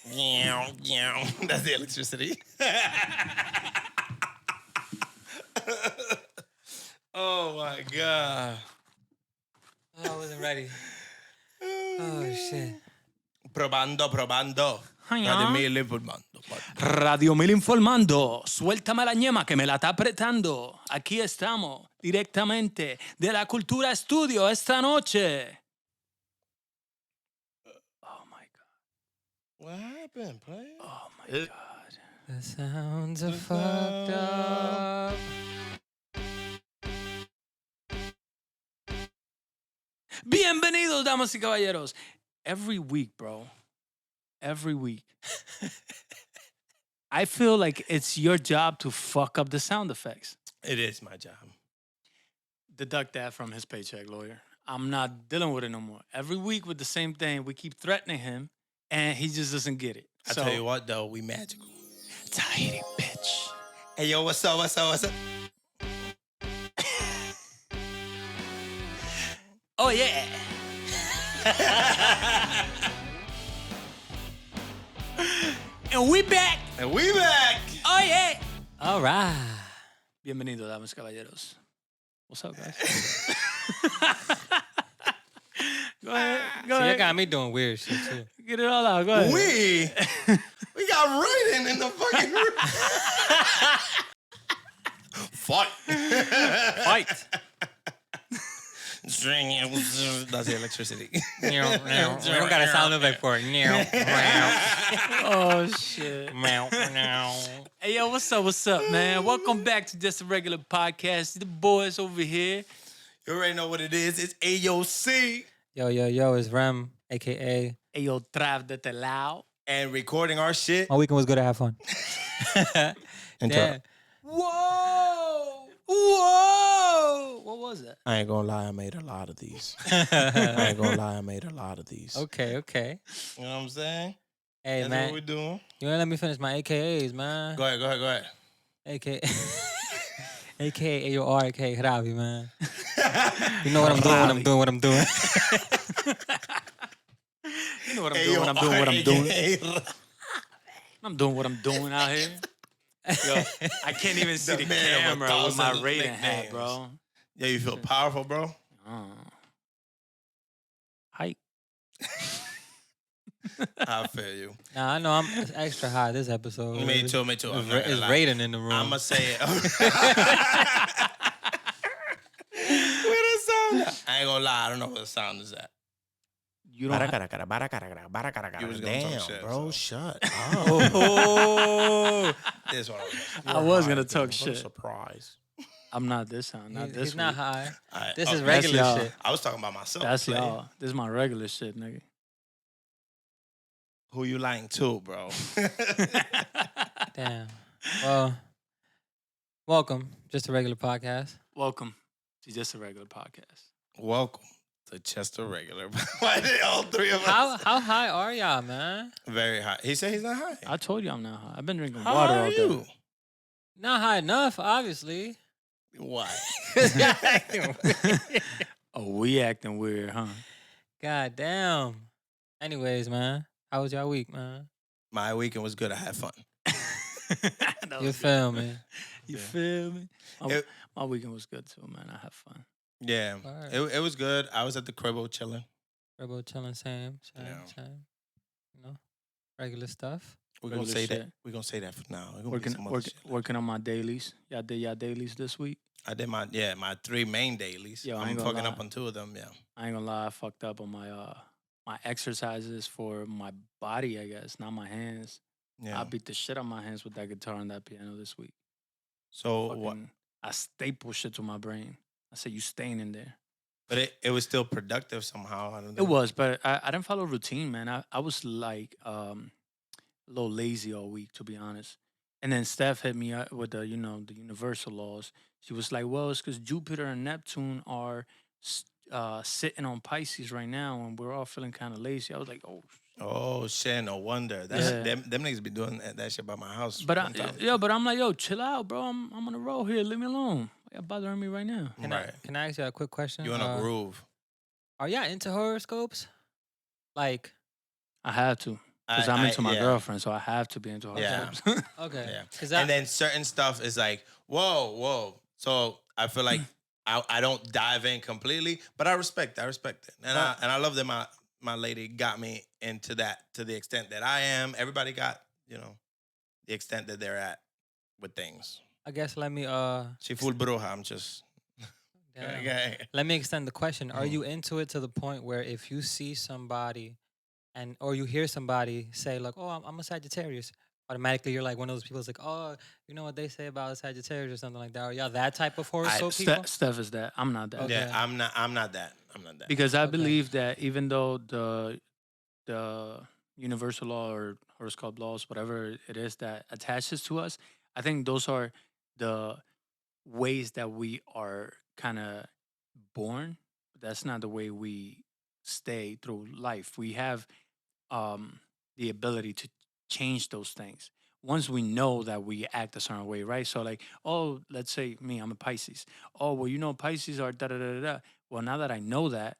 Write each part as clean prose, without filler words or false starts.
That's the electricity. Oh my god. I wasn't ready. Oh shit. Probando. Radio Mil informando. Radio Mil informando. Suéltame la ñema que me la está apretando. Aquí estamos, directamente de la Cultura Estudio esta noche. Oh my God. What happened, player? Oh my God. The sounds are fucked up. Bienvenidos, damas y caballeros. Every week, bro. Every week. I feel like it's your job to fuck up the sound effects. It is my job. Deduct that from his paycheck, lawyer. I'm not dealing with it no more. Every week with the same thing, we keep threatening him, and he just doesn't get it. I tell you what, though, we magical. Tahiti bitch. Hey, yo, what's up? Oh, yeah. And we back. And we back. Oh, yeah. All right. Bienvenidos, damas y caballeros. What's up, guys? Go ahead. Go See, you ahead. got me doing weird shit too. Get it all out. Go ahead. We got Raiden in the fucking room. Fight. Fight. That's the electricity. We don't got a sound effect for it. Oh, shit. Hey, yo, what's up, man? Welcome back to Just a Regular Podcast. The boys over here. You already know what it is. It's AOC. Yo, it's Rem, a.k.a. Hey, yo, Trav de te lao. And recording our shit. My weekend was good to have fun. Yeah. Whoa! What was that? I ain't gonna lie, I made a lot of these. Okay. You know what I'm saying? Hey, That's man. what we're doing. You wanna let me finish my AKAs, man? Go ahead. AKA AOR, aka Travi, man. You know what I'm doing, what I'm doing. You know what I'm doing, I'm doing what I'm doing out here. Yo, I can't even see the man of camera with my 1,000 Raiden hat, nicknames. bro. Yeah, you feel powerful, bro? Hype. I feel you. Nah, I know I'm extra high this episode. Me too. I'm not It's gonna lie. Raiden in the room. I'ma say it. Where the sound at? I ain't gonna lie, I don't know where the sound is at. You don't have, You was gonna talk shit, bro, so. shut up. Oh, This one. I was gonna talk What a shit. surprise. I'm not this sound, not this he's not week. high. Alright, This oh, is regular y'all. shit. I was talking about myself. That's player. y'all. This is my regular shit, nigga. Who you lying to, bro? Damn. Well, welcome. Just a regular podcast. Welcome to Just a Regular Podcast. Welcome to Chester Regular. Why did all three of us? How high are y'all, man? Very high. He said he's not high. I told you I'm not high. I've been drinking How water high all are day. you? Not high enough, obviously. Why? Oh, we acting weird, huh? God damn. Anyways, man, how was y'all week, man? My weekend was good. I had fun. That You was feel me? You feel me? It- My weekend was good too, man. I had fun. Yeah, Word. it was good. I was at the cribbo chilling. Turbo chilling, same. Yeah. You know, regular stuff. We're gonna Regular say shit. that. We're gonna say that for now. We're gonna be some other shit. Working on my dailies. Y'all did y'all dailies this week? I did my three main dailies. Yo, I I'm ain't gonna fucking lie. up on two of them. Yeah. I ain't gonna lie, I fucked up on my exercises for my body, I guess, not my hands. Yeah. I beat the shit out of my hands with that guitar and that piano this week. So what? Fucking, I staple shit to my brain. I said, you staying in there. But it was still productive somehow. I don't know. It was, but I didn't follow routine, man. I was like a little lazy all week, to be honest. And then Steph hit me up with the universal laws. She was like, well, it's because Jupiter and Neptune are sitting on Pisces right now, and we're all feeling kind of lazy. I was like, oh. Oh shit! No wonder. That's Yeah. them niggas be doing that shit by my house. But sometimes. I'm like, yo, chill out, bro. I'm on the road here. Leave me alone. Why y'all bothering me right now? Right. Can I ask you a quick question? You in a groove? Are y'all into horoscopes? Like, I had to. Because I'm into my yeah. girlfriend, so I have to be into horoscopes. Okay. Yeah. 'Cause And then certain stuff is like, whoa. So I feel like I don't dive in completely, but I respect it. And I love that my lady got me into that to the extent that I am. Everybody got, the extent that they're at with things. I guess let me She full bruja. I'm just damn. okay. Let me extend the question. Are Mhm. you into it to the point where if you see somebody or you hear somebody say like, "Oh, I'm a Sagittarius," automatically you're like one of those people that's like, "Oh, you know what they say about a Sagittarius or something like that." Are y'all that type of horoscope people? Steph is that. I'm not that. Okay. Yeah, I'm not that. I'm not that. Because I Okay. believe that even though the universal law or horoscope laws, whatever it is that attaches to us, I think those are the ways that we are kind of born. That's not the way we stay through life. We have the ability to change those things once we know that we act a certain way, right? So, like, oh, let's say me, I'm a Pisces. Oh, well, Pisces are da da da da da. Well, now that I know that,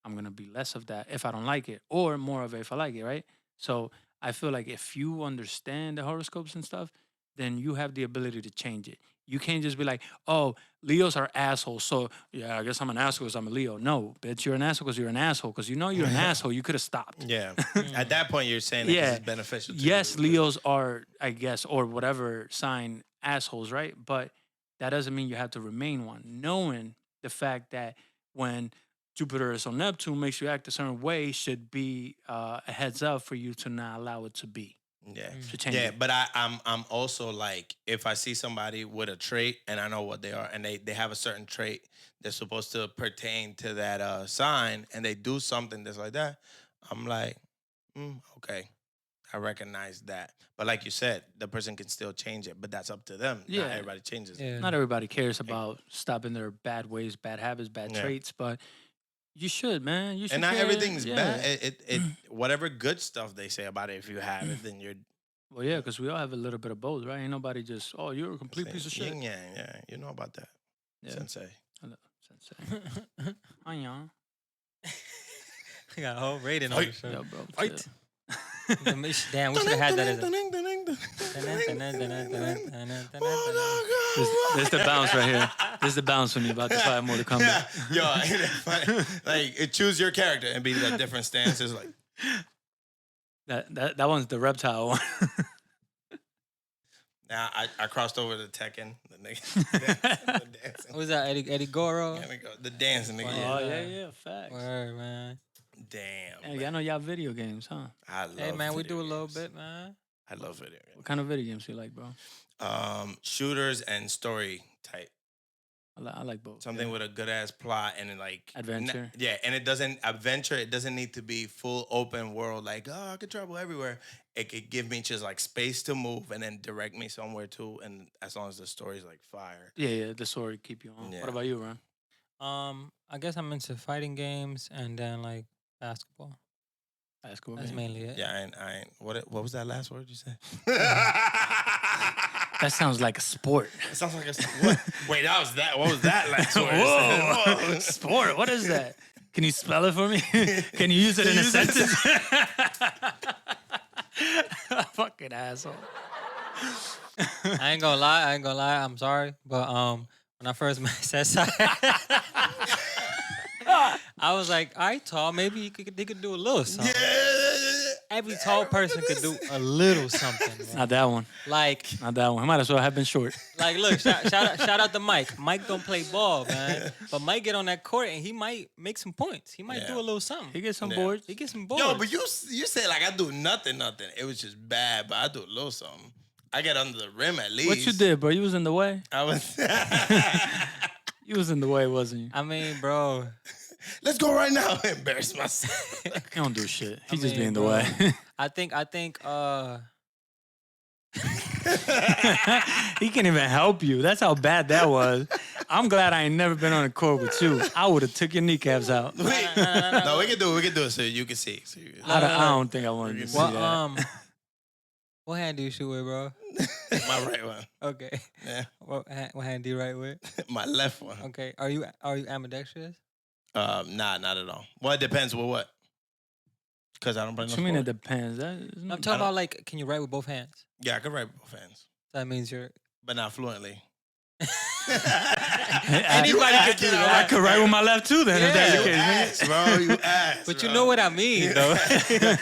I'm gonna be less of that if I don't like it, or more of it if I like it, right? So I feel like if you understand the horoscopes and stuff, then you have the ability to change it. You can't just be like, oh, Leos are assholes. So yeah, I guess I'm an asshole because I'm a Leo. No, bitch, you're an asshole because you're an asshole. Because you're an asshole. You could have stopped. Yeah. At that point, you're saying that 'cause Yeah. it's beneficial to Yes, you. Leos are, I guess, or whatever sign assholes, right? But that doesn't mean you have to remain one. Knowing the fact that when Jupiter is on Neptune makes you act a certain way should be a heads up for you to not allow it to be. Yeah. To change Yeah, it. but I'm also like, if I see somebody with a trait and I know what they are and they have a certain trait that's supposed to pertain to that sign and they do something that's like that, I'm like, okay, I recognize that. But like you said, the person can still change it, but that's up to them. Yeah. Not everybody changes it. Yeah. Not everybody cares about stopping their bad ways, bad habits, bad Yeah. traits, but you should, man. You should. And not care. everything's Yeah. bad. It whatever good stuff they say about it, if you have it, then you're Well, yeah, because we all have a little bit of both, right? Ain't nobody just, oh, you're a complete piece of shit. yin yang. Yeah, you know about that, Yeah. sensei. Hello, sensei. Hi, y'all. We got a whole rating on the show. Yo, bro. Fight. chill. Damn, we should have had that as a. There's the bounce right here. There's the bounce when you're about to fight Mortal Kombat. Yo, ain't that funny? Like, choose your character and be that different stances. Like, That one's the reptile one. now I crossed over to Tekken. The nigga, the dancing. What was that? Eddie Goro? There we go. The dancing nigga. Oh, Yeah. yeah, facts. Word, man. Damn. Hey, y'all know y'all video games, huh? I love. Hey, man, we video do a little games. bit, man. I love video What games. kind of video games you like, bro? Shooters and story type. I like both. Something with a good ass plot and then, like Adventure. Yeah, and it doesn't need to be full open world. Like, oh, I could travel everywhere. It could give me just like space to move and then direct me somewhere too. And as long as the story's like fire. Yeah, the story keep you on. Yeah. What about you, Ron? I guess I'm into fighting games and then like basketball. Basketball That's game. mainly it. Yeah, I ain't. What was that last word you said? That sounds like a sport. It sounds like what? Wait, what was that last word? Whoa, sport. What is that? Can you spell it for me? Can you use it in a sentence? Fucking asshole. I ain't gonna lie. I'm sorry, but when I first met Cesar, I was like, all right, tall. Maybe they could do a little something. Every tall person could do a little something. Bro. Not that one. Like, Not that one. I might as well have been short. like, look, shout out to Mike. Mike don't play ball, man, but Mike get on that court and he might make some points. He might do a little something. He gets some Yeah. boards. He get some boards. Yo, but you say like I do nothing. It was just bad, but I do a little something. I get under the rim at least. What you did, bro? You was in the way. I was. You was in the way, wasn't you? I mean, bro. Let's go right now. Embarrass myself. He don't do shit. He I just be mean, in the bro. way. I think He can't even help you. That's how bad that was. I'm glad I ain't never been on a court with you. I would have took your kneecaps out. No, we can do it so you can see. So you, I don't think I wanted to see what that. what hand do you shoot with, bro? my right one. Okay. Yeah, What hand do you write with? my left one. Okay. Are you ambidextrous? Nah, not at all. Well, it depends with what. because I don't play What no you mean it sport. depends? That is I'm not. talking I don't. about like, can you write with both hands? Yeah, I could write both hands, So that means you're. but not fluently. You Anybody could do asking, I that. could write with my left too. Then if that's Yeah. the You case, ass, nigga. bro. You ass, But you bro. know what I mean, though.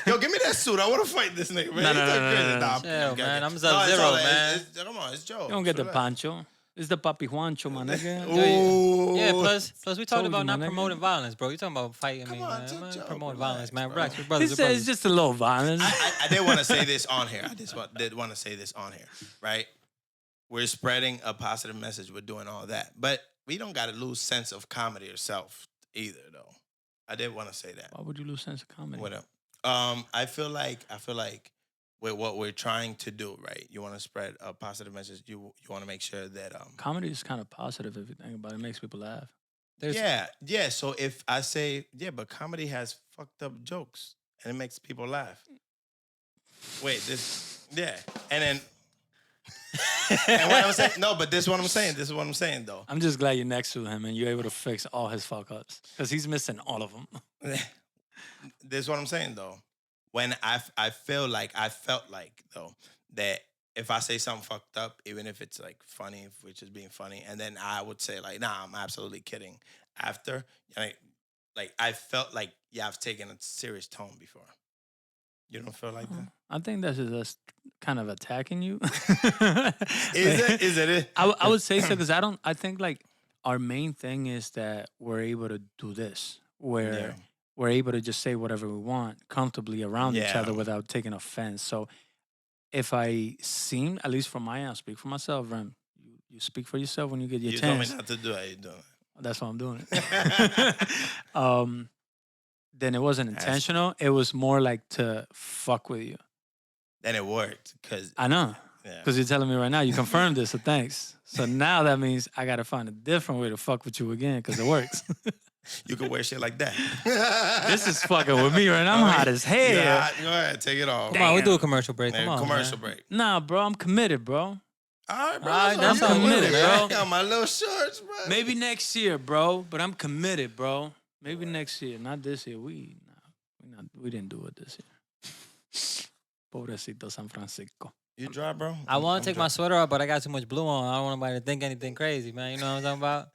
Yo, give me that suit. I want to fight this nigga, man. No, He's no, no, doing no, crazy. no, no. Nah, Chill, okay, man. okay. I'm No, it's Sub-Zero, all man. come on, it's Joe. You don't get the pancho. It's the papi Juancho, my nigga. Ooh. Yeah, plus we talked Told you, about my not nigga. promoting violence, bro. You talking about fighting Come me, on, man. it's a I'm not joke. promoting Relax, violence, man. bro. Relax, we're He brothers, we're said it's brothers. just a little violence. I did want to say this on here. I just did want to say this on here, right? We're spreading a positive message. We're doing all that, but we don't got to lose sense of comedy or self either, though. I did want to say that. Why would you lose sense of comedy? What up? I feel like with what we're trying to do, right? You want to spread a positive message. You want to make sure that Comedy is kind of positive if you think about it. It makes people laugh. There's yeah. So if I say but comedy has fucked up jokes and it makes people laugh. Wait, and then and what I'm saying, no, but this is what I'm saying. This is what I'm saying, though. I'm just glad you're next to him and you're able to fix all his fuck ups because he's missing all of them. This is what I'm saying, though. When I felt like though that if I say something fucked up, even if it's like funny, if we're just being funny, and then I would say like, nah, I'm absolutely kidding. After, like I felt like I've taken a serious tone before. You don't feel like that? I think that's just us kind of attacking you. Is it? Is it? I would say so because I think like our main thing is that we're able to do this where Yeah. we're able to just say whatever we want comfortably around each Yeah. other without taking offense. So if I seem, at least from my end, I'll speak for myself, Rem. You speak for yourself when you get your You told me chance. not to do it. You doing That's why I'm doing it. it. Then it wasn't That's- intentional. It was more like to fuck with you. Then it worked because I know. yeah. Because you're telling me right now, you confirmed this, so thanks. So now that means I got to find a different way to fuck with you again because it works. You could wear shit like that. This is fucking with me right now. I'm hot as hell. Yeah, go ahead, take it off. come on, we do a commercial break. Come Man, on, commercial man. break. Nah, bro, I'm committed, bro. All right, bro. All right, that's that's on you. committed, Man. bro. I got my little shorts, bro. Maybe next year, bro, but I'm committed, bro. Maybe next year, not this year. We didn't do it this year. Pobrecito San Francisco. You dry, bro? I want I'm to take dry. my sweater off, but I got too much blue on. I don't want nobody to think anything crazy, man. You know what I'm talking about?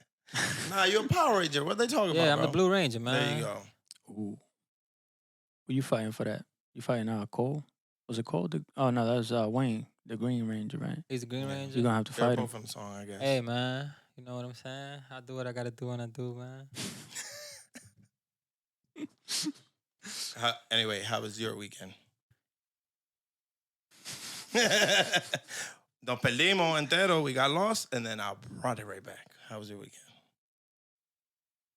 Nah, you're a Power Ranger. What they talking Yeah, about, I'm bro? the Blue Ranger, man. There you go. Ooh. Who you fighting for that? You fighting Cole? Was it Cole? Oh, no, that was Wayne, the Green Ranger, right? He's the Green Yeah. Ranger. You're going to have to They're fight him. both in the song, I guess. Hey, man. You know what I'm saying? I do what I got to do when I do, man. Anyway, how was your weekend? Nos perdimos entero. We got lost, and then I brought it right back. How was your weekend?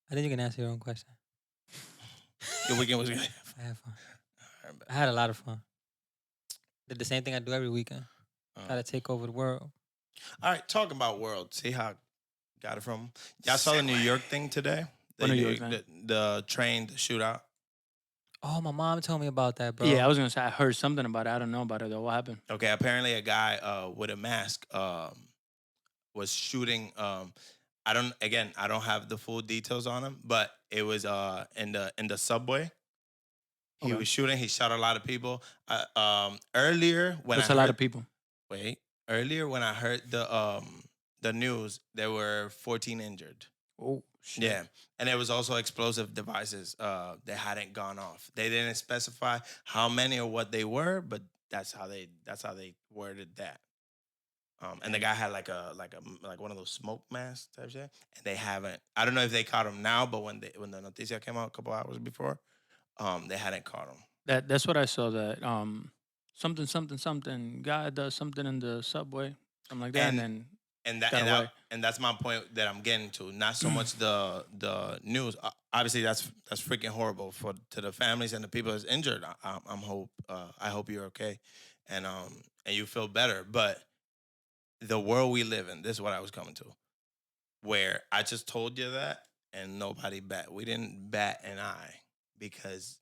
I think you can answer your own question. Your weekend was good. I had fun. All right, bet. I had a lot of fun. Did the same thing I do every weekend. Uh, Try to take over the world. All right, talking about world. See how I got it from? Y'all saw the New York thing today? What New York thing? The train, the shootout. Oh, my mom told me about that, bro. Yeah, I was going to say, I heard something about it. I don't know about it, though. What happened? Okay, apparently a guy with a mask was shooting. I don't have the full details on him, but it was in the subway. He Okay. was shooting. He shot a lot of people. Earlier when That's I a lot heard- of people. Wait, earlier when I heard the news, there were 14 injured. Oh, shit. Yeah, and there was also explosive devices that hadn't gone off. They didn't specify how many or what they were, but that's how they worded that. And the guy had like one of those smoke masks type shit, and they haven't. I don't know if they caught him now, but when the noticia came out a couple hours before, they hadn't caught him. That's what I saw, that something guy does something in the subway, something like that, and then Got away. And that's my point that I'm getting to. Not so much the news. Obviously, that's freaking horrible to the families and the people that's injured. I hope you're okay, and you feel better. But the world we live in, this is what I was coming to, where I just told you that, and nobody bat. We didn't bat an eye because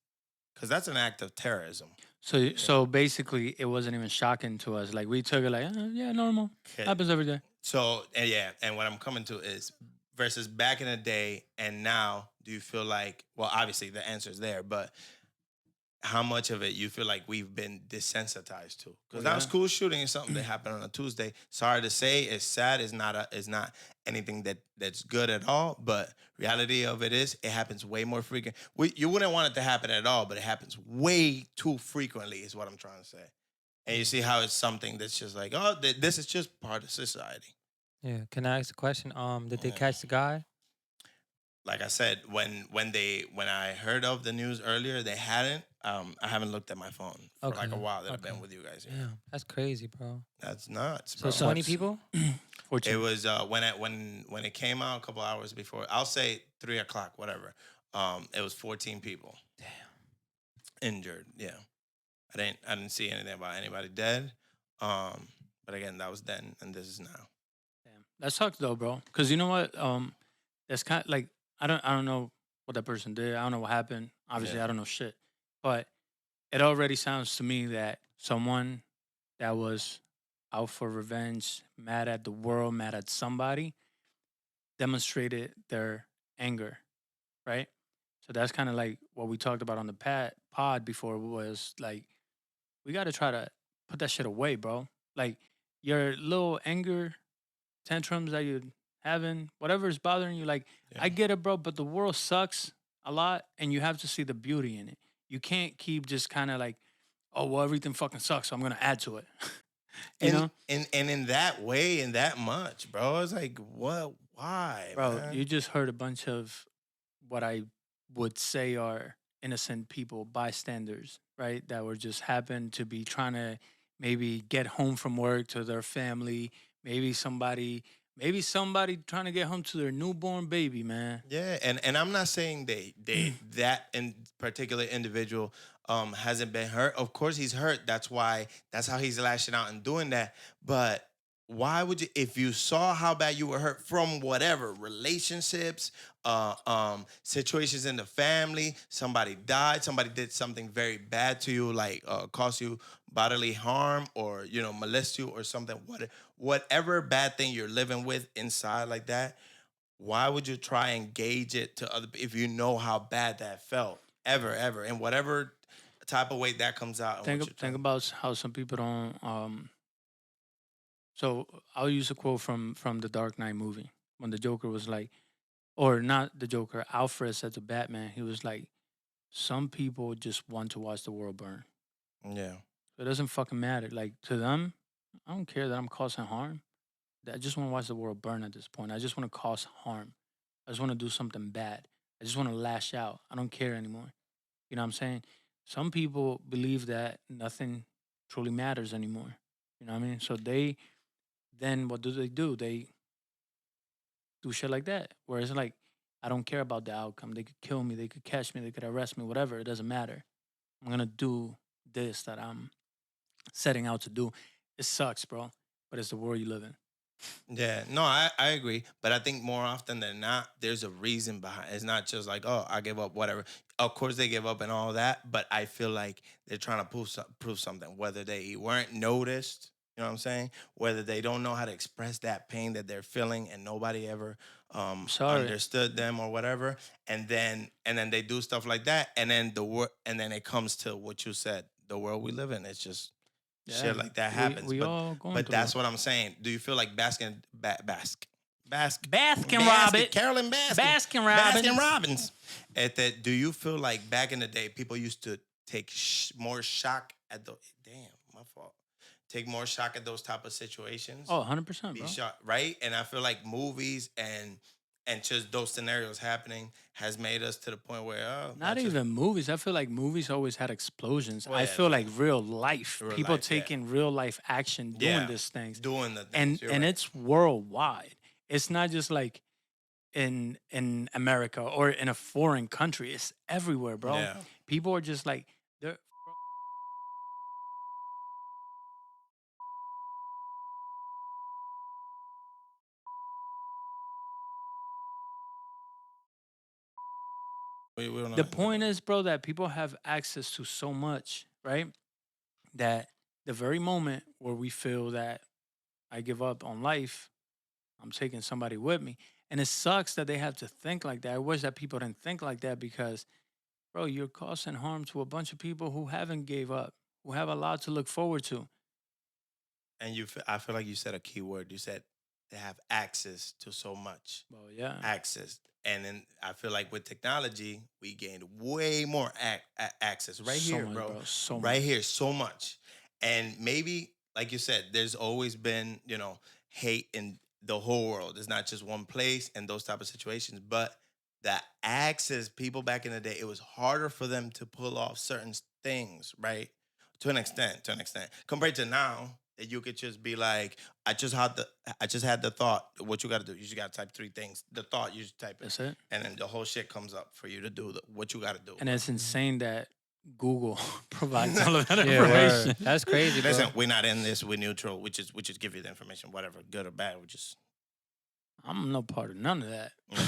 that's an act of terrorism. So basically, it wasn't even shocking to us. Like, we took it like, yeah, normal. Okay. Happens every day. So, and what I'm coming to is versus back in the day and now, do you feel like, well, obviously the answer is there, but how much of it you feel like we've been desensitized to? Well, Because now yeah. school shooting is something that happened on a Tuesday. Sorry to say, it's sad. It's not anything that's good at all. But reality of it is, it happens way more frequent. You wouldn't want it to happen at all, but it happens way too frequently. Is what I'm trying to say. And you Yeah. see how it's something that's just like, oh, this is just part of society. Yeah. Can I ask a question? Did they Yeah. catch the guy? Like I said, when I heard of the news earlier, they hadn't. I haven't looked at my phone for like a Okay. while that I've been Okay. with you guys. Yeah, Damn, that's crazy, bro. that's nuts, So bro. 20 Sucks. people? It Fortunate. was when it came out a couple hours before. I'll say 3 o'clock, whatever. It was 14 people Damn. injured. Yeah, I didn't see anything about anybody dead. Um, but again, that was then, and this is now. Damn. That sucks though, bro. Cause you know what? That's kind of like I don't know what that person did. I don't know what happened. Obviously, Yeah, I don't know shit. But it already sounds to me that someone that was out for revenge, mad at the world, mad at somebody, demonstrated their anger, right? So that's kind of like what we talked about on the pod before was like we got to try to put that shit away, bro. Like your little anger tantrums that you're having, whatever is bothering you, like yeah. I get it, bro, but the world sucks a lot and you have to see the beauty in it. You can't keep just kind of like, oh, well, everything fucking sucks, so I'm going to add to it. you And know? in that way, in that much, bro. It's like, what? Why, Bro, man? you just heard a bunch of what I would say are innocent people, bystanders, right? That were just happened to be trying to maybe get home from work to their family. Maybe somebody trying to get home to their newborn baby, man. Yeah, and I'm not saying they that in particular individual hasn't been hurt. Of course he's hurt. That's how he's lashing out and doing that. But why would you, if you saw how bad you were hurt from whatever relationships, situations in the family, somebody died, somebody did something very bad to you, like cause you bodily harm or molest you or something, whatever bad thing you're living with inside like that, why would you try and gauge it to other if you know how bad that felt ever in whatever type of way that comes out and what you're Think trying. about how some people don't. So I'll use a quote from the Dark Knight movie when the Joker was like, or not the Joker, Alfred said to Batman, he was like, "Some people just want to watch the world burn. Yeah, So it doesn't fucking matter. Like to them, I don't care that I'm causing harm. I just want to watch the world burn at this point. I just want to cause harm. I just want to do something bad. I just want to lash out. I don't care anymore. You know what I'm saying? Some people believe that nothing truly matters anymore. You know what I mean? So they then what do? They do shit like that. Where it's like, I don't care about the outcome. They could kill me, they could catch me, they could arrest me, whatever. It doesn't matter. I'm gonna do this that I'm setting out to do. It sucks, bro. But it's the world you live in. yeah. No, I agree, but I think more often than not, there's a reason behind. It's not just like, oh, I give up, whatever. Of course, they give up and all that, but I feel like they're trying to prove something. Whether they weren't noticed, you know what I'm saying? Whether they don't know how to express that pain that they're feeling, and nobody ever I'm sorry. understood them or whatever, and then they do stuff like that, and then and then it comes to what you said, the world we live in. It's just shit Yeah. like that We happens. we all going But through it. that's what I'm saying. Do you feel like Baskin Robbins. Carolyn Baskin, Baskin Baskin Robbins. Robbins? At that, do you feel like back in the day, people used to take more shock at the damn my fault, take more shock at those type of situations, Oh, 100%, be bro. shot right? And I feel like movies and just those scenarios happening has made us to the point where Not that's just even movies. I feel like movies always had explosions. well, I yeah, feel like real life, real people life, yeah, taking real life action, doing yeah, these things, doing the and things. You're and right. it's worldwide. It's not just like in America or in a foreign country. It's everywhere, bro. Yeah. People are just like they're We don't know the anything point about is, bro, that people have access to so much, right? That the very moment where we feel that I give up on life, I'm taking somebody with me. And it sucks that they have to think like that. I wish that people didn't think like that because bro, you're causing harm to a bunch of people who haven't gave up, who have a lot to look forward to. And I feel like you said a key word. You said they have access to so much Well, yeah, access, and then I feel like with technology, we gained way more access right so here, much, bro. bro, so Right much. here, so much, and maybe like you said, there's always been hate in the whole world. It's not just one place and those type of situations, but the access people back in the day, it was harder for them to pull off certain things, right? To an extent, compared to now that you could just be like, I just had the thought. What you got to do? You just got to type three things. The thought, you just type it, That's it. and then the whole shit comes up for you to do what you got to do, And bro. it's Mhm. insane that Google provides all of that Yeah, information. word. That's crazy, bro. Listen, we're not in this. We're neutral. We just give you the information, whatever, good or bad. We just I'm no part of none of that. yeah.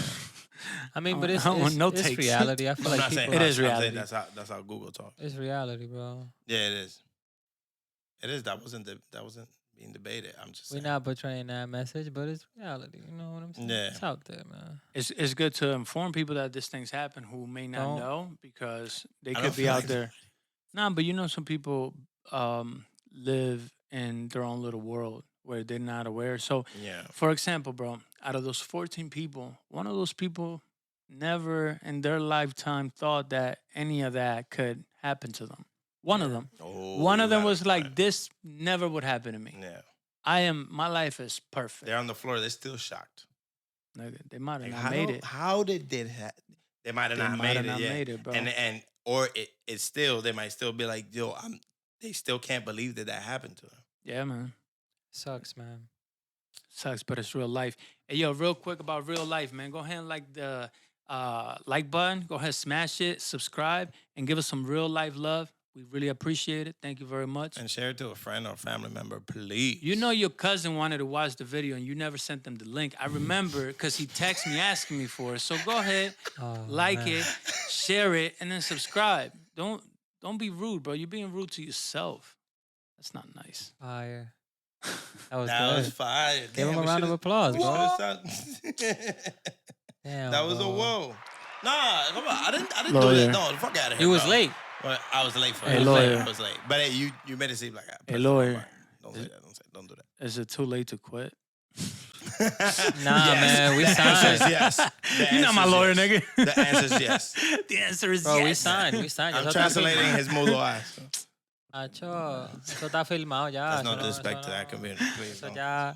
I mean, but I don't want no it's takes. reality. I feel I'm like not saying people. It is I'm saying reality. that's how Google talks. It's reality, bro. Yeah, it is. It is. That wasn't being debated. I'm just We're saying. not portraying that message, but it's reality. You know what I'm saying? Yeah. It's out there, man. It's good to inform people that these things happen who may not Don't. know because they I could don't be feel out like there. Nah, but some people live in their own little world where they're not aware. So, yeah. for example, bro, out of those 14 people, one of those people never in their lifetime thought that any of that could happen to them. One of Yeah. them. Oh, One you of them got a was like, point. this never would happen to me. Yeah. My life is perfect. They're on the floor. They're still shocked. Nigga, they might have Like not made it. how did they they might have They not might have made it not yet. made it, bro. And or it's still they might still be like, yo, they still can't believe that happened to them. Yeah, man. Sucks, man. Sucks, but it's real life. Hey, yo, real quick about real life, man. Go ahead and like the like button. Go ahead, smash it, subscribe, and give us some real life love. We really appreciate it. Thank you very much. And share it to a friend or family member, please. You know your cousin wanted to watch the video and you never sent them the link. I remember because he texted me asking me for it. So go ahead, Oh, like man. it, share it, and then subscribe. Don't be rude, bro. You're being rude to yourself. That's not nice. Fire. That was That was good. fire. Give him Damn, a we round of should've- applause, we bro. should've Damn, that was a bro. whoa. Nah, come on. I didn't do Lawyer. that. No, the fuck out of here. You was bro. late. Well, I was late for Hey, it. lawyer. I was late. But hey, you made it seem like I Hey, pressed the wrong lawyer. button. Don't say that. Don't do that. Is it too late to quit? Nah, man, we the answer is signed. yes. The You're not my answer is lawyer, yes. nigga. The answer is yes. The answer is Bro, yes. we signed. We signed. I'm Eso está translating filmado. his mudo eyes. Acho, eso está filmado ya. That's eso no no- disrespect eso to that no- community, please. Eso Don't. ya.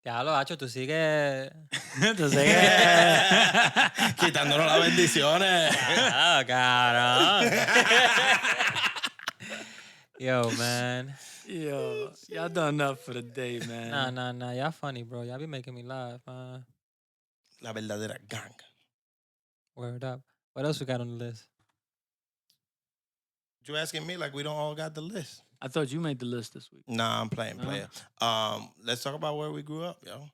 Diablo, Hacho, tú sigues. Entonces, Quitándonos las bendiciones. Ah, cabrón. Yo, man. yo, y'all done enough for the day, man. Nah. Y'all funny, bro. Y'all be making me laugh, man. La verdadera gang. Word up. What else we got on the list? You asking me like we don't all got the list? I thought you made the list this week. Nah, I'm playing No? player. Let's talk about where we grew up, yo.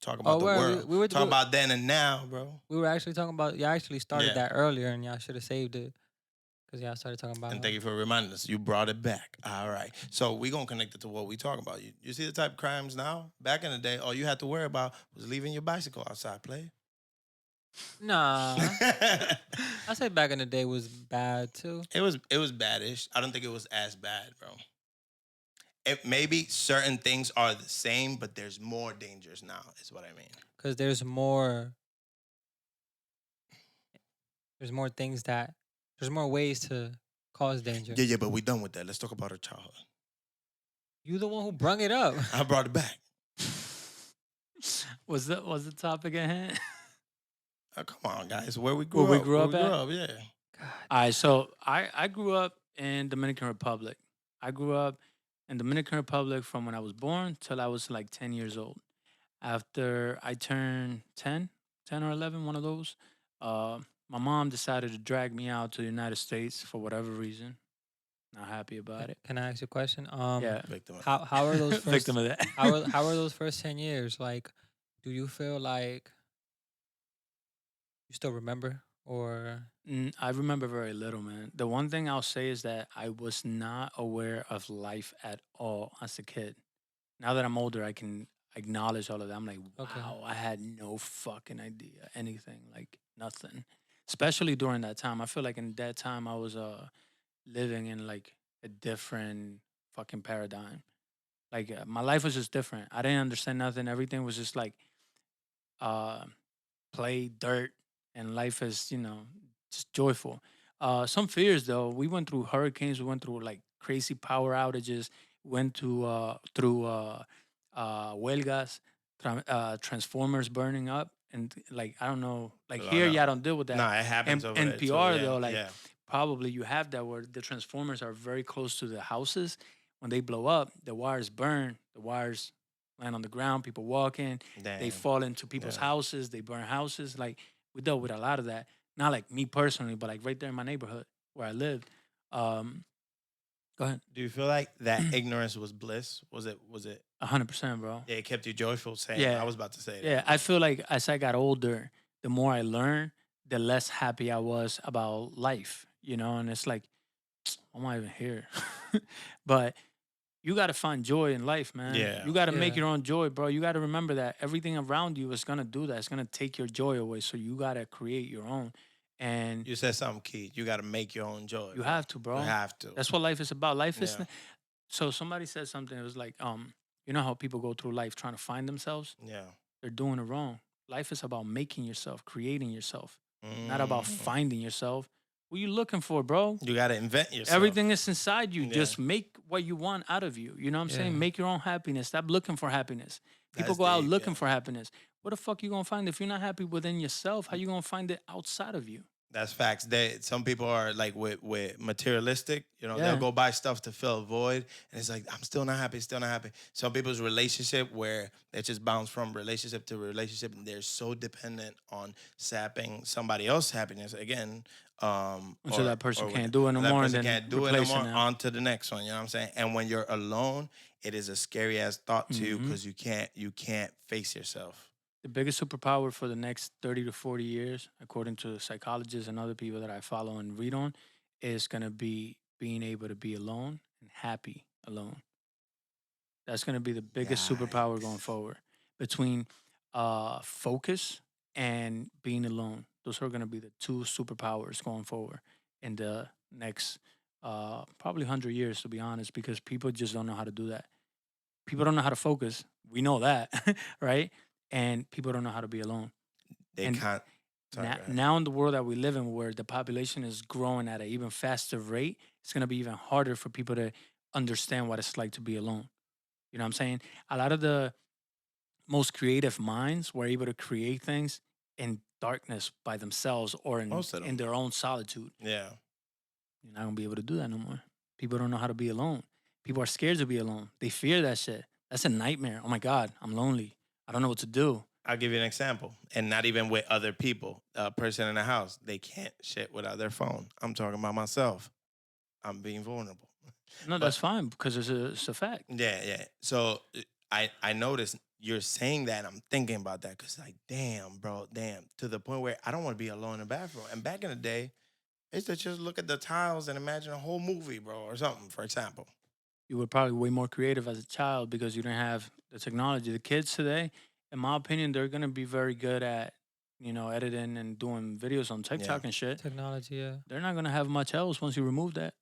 Talk about Oh, the where world. we were Talk about then and now, bro. we were actually talking about. Y'all actually started Yeah. that earlier, and y'all should have saved it because y'all started talking about. And thank you for reminding us. You brought it back. All right. So we're going to connect it to what we talking about. You see the type of crimes now? Back in the day, all you had to worry about was leaving your bicycle outside, play. Nah, I say back in the day was bad too. It was baddish. I don't think it was as bad, bro. Maybe certain things are the same, but there's more dangers now, is what I mean. Because there's more things that there's more ways to cause danger. Yeah, but we done with that. Let's talk about our childhood. You the one who brung it up. I brought it back. Was the topic at hand? Oh, come on, guys. Where we grew Where we up. grew Where up we at? grew up, yeah. God. All right, so I grew up in Dominican Republic. I grew up in Dominican Republic from when I was born till I was like 10 years old. After I turned 10 or 11, one of those, my mom decided to drag me out to the United States for whatever reason. Not happy about it. Can I ask you a question? Yeah. Victim of How are those first Victim of that. how are those first 10 years? Like, do you feel like you still remember or I remember very little, man. The one thing I'll say is that I was not aware of life at all as a kid. Now that I'm older, I can acknowledge all of that. I'm like, wow, Okay. I had no fucking idea anything, like nothing. especially during that time. I feel like in that time I was living in like a different fucking paradigm. Like my life was just different. I didn't understand nothing. Everything was just like uh, play, dirt, and life is, just joyful. Some fears though. We went through hurricanes. We went through like crazy power outages. Went to through huelgas, transformers burning up, and like I don't know. Like Oh here, no, y'all don't deal with that. no, it happens And over there too. NPR Yeah, though, like yeah. probably you have that where the transformers are very close to the houses. When they blow up, the wires burn. The wires land on the ground. People walking, they Damn. fall into people's Yeah. houses, they burn houses. Like we dealt with a lot of that. Not like me personally, but like right there in my neighborhood where I lived. Um, Go ahead. Do you feel like that ignorance was bliss? Was it? Was it? 100%, bro. Yeah, it kept you joyful. Same. I Yeah, was about to say yeah. that, I bro. feel like as I got older, the more I learned, the less happy I was about life. And it's like, why am I even here? But you got to find joy in life, man. Yeah. You got to make Yeah. your own joy, bro. You got to remember that everything around you is gonna do that. It's gonna take your joy away. So you got to create your own, and You said something key. You got to make your own joy, you bro. have to, You bro. have to. That's what life is about. Life is Yeah. so. Somebody said something. It was like, you know how people go through life trying to find themselves. Yeah. They're doing it wrong. Life is about making yourself, creating yourself, not about Mm. finding yourself. What are you looking for, bro? You got to invent yourself. Everything is inside you. Yeah. Just make what you want out of you. You know what I'm saying? Yeah. Make your own happiness. Stop looking for happiness. People That's go out deep. looking Yeah. for happiness. What the fuck you gonna find if you're not happy within yourself? How you gonna find it outside of you? That's facts. Some people are like with materialistic. They'll Yeah. go buy stuff to fill a void, and it's like I'm still not happy, still not happy. Some people's relationship where they just bounce from relationship to relationship, and they're so dependent on sapping somebody else's happiness again, Until that person or when can't do it no that more, and person then can't do it no replacing more, them. on to the next one. You know what I'm saying? And when you're alone, it is a scary ass thought to you Hmm. because you can't face yourself. The biggest superpower for the next 30 to 40 years, according to psychologists and other people that I follow and read on, is gonna be being able to be alone and happy alone. That's going to be the biggest superpower going Yikes. forward between focus and being alone. Those are going to be the two superpowers going forward in the next probably 100 years, to be honest, because people just don't know how to do that. People don't know how to focus. We know that, right? And people don't know how to be alone. They And can't. Sorry, now, go ahead. now in the world that we live in, where the population is growing at an even faster rate, it's going to be even harder for people to understand what it's like to be alone. You know what I'm saying? A lot of the most creative minds were able to create things in darkness by themselves or in, Most of in them. their own solitude. Yeah. You're not gonna be able to do that no more. People don't know how to be alone. People are scared to be alone. They fear that shit. That's a nightmare. Oh my God, I'm lonely. I don't know what to do. I'll give you an example, and not even with other people. A person in the house, they can't shit without their phone. I'm talking about myself. I'm being vulnerable. No, But that's fine because it's a fact. yeah, yeah. So I noticed you're saying that, and I'm thinking about that because like, damn, bro, damn, to the point where I don't want to be alone in the bathroom. And back in the day, I used to just look at the tiles and imagine a whole movie, bro, or something. For example. You were probably way more creative as a child because you didn't have the technology. The kids today, in my opinion, they're gonna be very good at editing and doing videos on Yeah, TikTok and shit. Technology. Yeah. They're not gonna have much else once you remove that.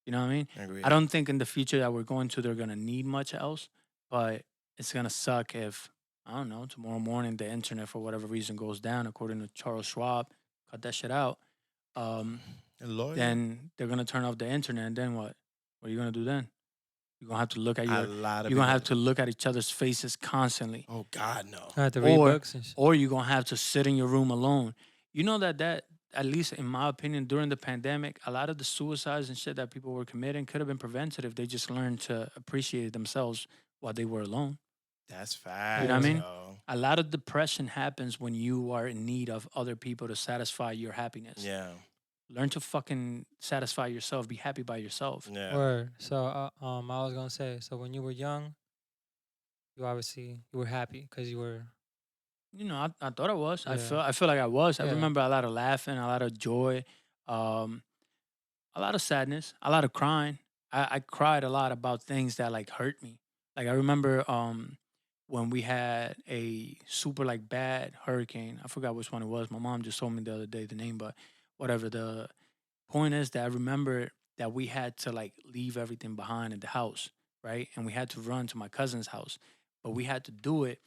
You know what I mean? I agreed. don't think in the future that we're going to they're gonna need much else, but it's gonna suck if I don't know tomorrow morning the internet for whatever reason goes down. According to Charles Schwab, cut that shit out. Um, A lawyer. then they're gonna turn off the internet, and then what? What are you gonna do then? You're gonna have to look at A your. lot of You're gonna people. have to look at each other's faces constantly, Oh God, no. I had to read or books and or you're gonna have to sit in your room alone. You know that at least in my opinion during the pandemic, a lot of the suicides and shit that people were committing could have been prevented if they just learned to appreciate themselves while they were alone. That's You know what I facts, yeah. mean? yo. A lot of depression happens when you are in need of other people to satisfy your happiness. Yeah, Learn to fucking satisfy yourself. Be happy by yourself. yeah. Word. So I was gonna say. So when you were young, you were happy because you were. I thought I was. I Yeah. feel I feel like I was. I Yeah. remember a lot of laughing, a lot of joy, um, a lot of sadness, a lot of crying. I cried a lot about things that like hurt me. Like I remember when we had a super like bad hurricane. I forgot which one it was. My mom just told me the other day the name, but whatever. The point is that I remember that we had to like leave everything behind in the house, right? And we had to run to my cousin's house, but we had to do it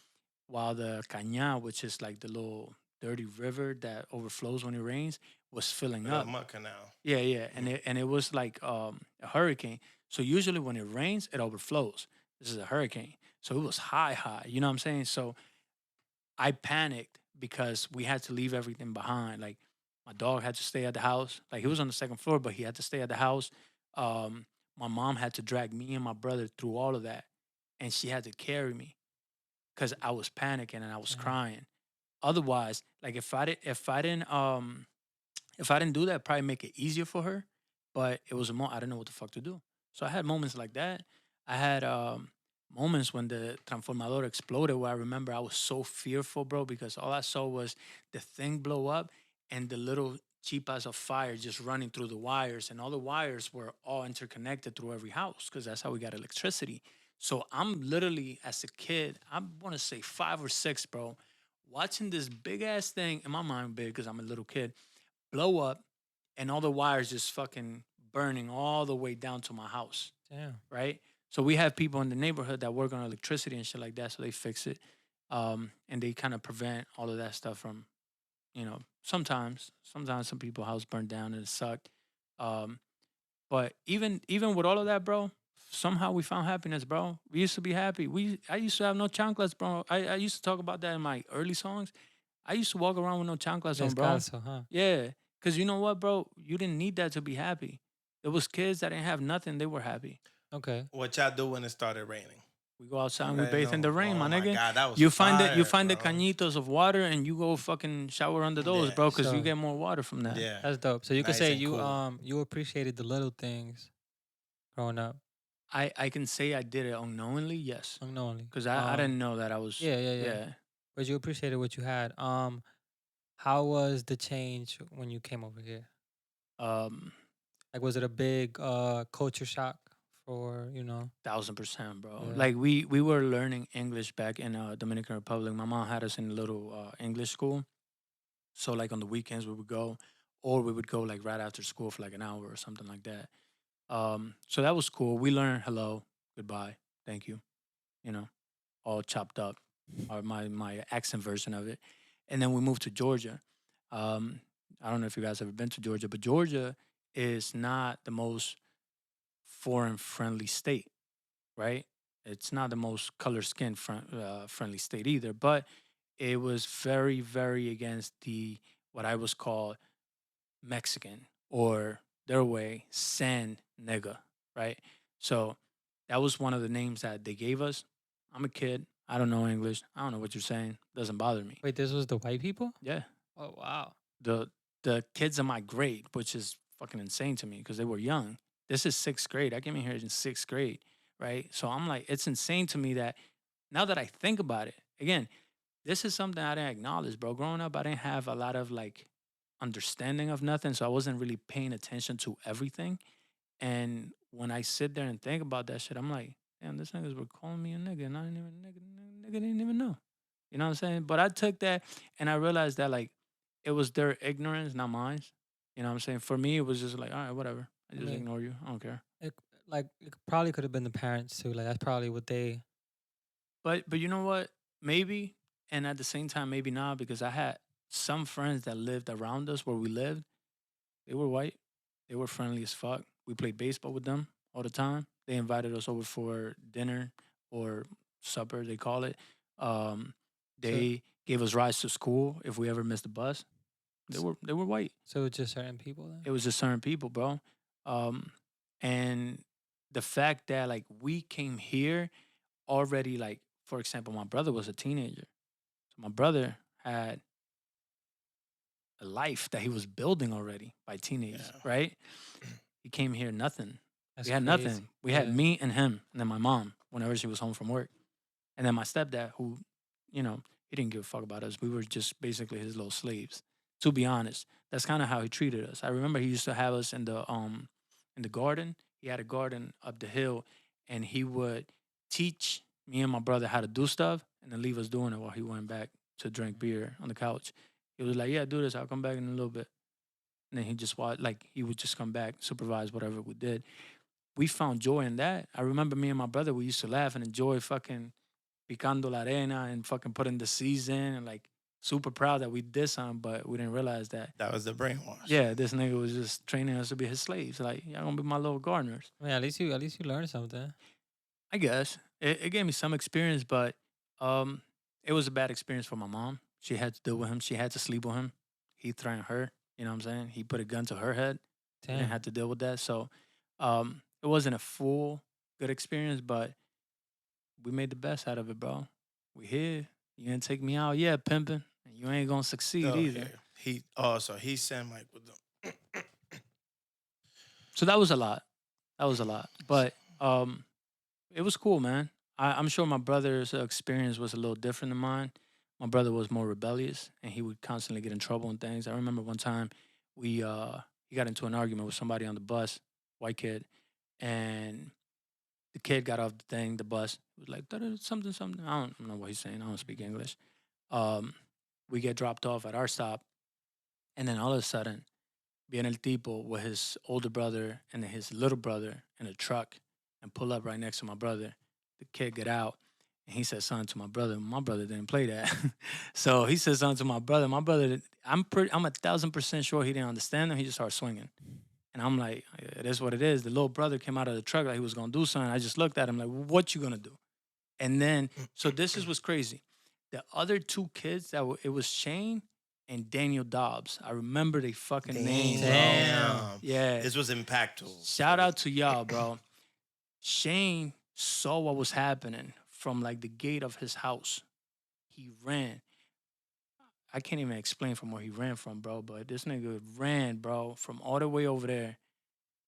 while the caña, which is like the little dirty river that overflows when it rains, was filling The up. mud canal. Yeah, yeah, Mhm. and it was like a hurricane. So usually when it rains, it overflows. This is a hurricane, so it was high, high. You know what I'm saying? So I panicked because we had to leave everything behind. Like my dog had to stay at the house. Like he was on the second floor, but he had to stay at the house. My mom had to drag me and my brother through all of that, and she had to carry me because I was panicking and I was Damn. crying. Otherwise, like if I didn't do that, probably make it easier for her. But it was a moment I didn't know what the fuck to do. So I had moments like that. I had moments when the transformador exploded where I remember I was so fearful, bro, because all I saw was the thing blow up and the little chipas of fire just running through the wires, and all the wires were all interconnected through every house because that's how we got electricity. So I'm literally, as a kid, I want to say 5 or 6, bro, watching this big ass thing in my mind, big because I'm a little kid, blow up, and all the wires just fucking burning all the way down to my house, Damn. right? So we have people in the neighborhood that work on electricity and shit like that, so they fix it, and they kind of prevent all of that stuff from, sometimes some people house burned down and it sucked. Um, but even with all of that, bro, somehow we found happiness, bro. We used to be happy. I used to have no chanclas, bro. I used to talk about that in my early songs. I used to walk around with no chanclas on, bro. Descalzo, huh? Yeah, cause you know what, bro? You didn't need that to be happy. There was kids that didn't have nothing; they were happy. Okay. What y'all do when it started raining? We go outside You and we ready to bathe in the know? rain, Oh my my nigga. god, that was You fire, find the bro. cañitos of water and you go fucking shower under those, Yeah, bro, cause you So get more water from that. yeah, that's dope. So you could nice say and cool. you appreciated the little things growing up I can say I did it unknowingly, yes, unknowingly. cause I didn't know that I was, Yeah, yeah, yeah. yeah. But you appreciated what you had. How was the change when you came over here? Um, Like, was it a big culture shock for 1000%, bro. Yeah. Like we were learning English back in Dominican Republic. My mom had us in a little English school. So like on the weekends we would go, or we would go like right after school for like an hour or something like that. So that was cool. We learned hello, goodbye, thank you, you know, all chopped up, or my accent version of it. And then we moved to Georgia. Um, I don't know if you guys ever been to Georgia, but Georgia is not the most foreign friendly state, right? It's not the most color skin friendly state either, but it was very, very against the what I was called Mexican, or their way, San nigga, right? So that was one of the names that they gave us. I'm a kid. I don't know English. I don't know what you're saying. Doesn't bother me. Wait, this was the white people? Yeah. Oh wow. The the kids in my grade, which is fucking insane to me because they were young. This is sixth grade. I came in here in sixth grade, right? So I'm like, it's insane to me that now that I think about it, again, this is something I didn't acknowledge, bro. Growing up, I didn't have a lot of like understanding of nothing, so I wasn't really paying attention to everything. And when I sit there and think about that shit, I'm like, damn, this niggas were calling me a nigga, and I didn't even nigga didn't even know. You know what I'm saying? But I took that and I realized that like it was their ignorance, not mine. You know what I'm saying? For me, it was just like, all right, whatever. I I just mean, ignore you. I don't care. it it probably could have been the parents too. Like that's probably what they. But you know what? Maybe, and at the same time, maybe not, because I had some friends that lived around us where we lived. They were white. They were friendly as fuck. We played baseball with them all the time. They invited us over for dinner or supper, they call it. Um, So they gave us rides to school if we ever missed the bus. They were white. so it's just certain people then. It was just certain people, bro. Um, and the fact that like we came here already, like for example, my brother was a teenager. So my brother had a life that he was building already by teenage, Yeah. right? He came here nothing. We That's had crazy. nothing. We had Yeah. me and him, and then my mom whenever she was home from work, and then my stepdad, who, he didn't give a fuck about us. We were just basically his little slaves. To be honest, that's kind of how he treated us. I remember he used to have us in the garden. He had a garden up the hill, and he would teach me and my brother had to do stuff and then leave us doing it while he went back to drink beer on the couch. He was like, "Yeah, do this. I'll come back in a little bit." And then he just watched, like he would just come back, supervise whatever we did. We found joy in that. I remember me and my brother, we used to laugh and enjoy fucking picando la arena and fucking putting the season and like super proud that we did something, but we didn't realize that, That was the brainwash. yeah, this nigga was just training us to be his slaves. Like, y'all gonna be my little gardeners. I mean, at least you learned something. I guess it gave me some experience, but um, it was a bad experience for my mom. She had to deal with him. She had to sleep with him. He threatened her. You know what I'm saying? He put a gun to her head. We didn't Damn. have to deal with that. So it wasn't a full good experience, but we made the best out of it, bro. We here. You ain't take me out yet, pimping. And you ain't gonna succeed either. Okay. So he sent Mike with the So that was a lot. That was a lot. But it was cool, man. I'm sure my brother's experience was a little different than mine. My brother was more rebellious, and he would constantly get in trouble and things. I remember one time we he got into an argument with somebody on the bus, white kid, and the kid got off the bus. It was like "Da-da-da, something something. I don't know what he's saying. I don't speak English. Um, we get dropped off at our stop, and then all of a sudden, viene el tipo with his older brother and then his little brother in a truck and pull up right next to my brother. The kid get out and he said something to my brother. My brother didn't play that. So he said something to my brother. My brother, I'm 1,000% sure he didn't understand him. He just started swinging. And I'm like, it is what it is. The little brother came out of the truck like he was gonna do something. I just looked at him like, what you gonna do? And then, so this is what's crazy. The other two kids it was Shane and Daniel Dobbs. I remember they fucking names, bro. Damn. Yeah. This was impactful. Shout out to y'all, bro. Shane saw what was happening from like the gate of his house. He ran. I can't even explain from where he ran from, bro, but this nigga ran, bro, from all the way over there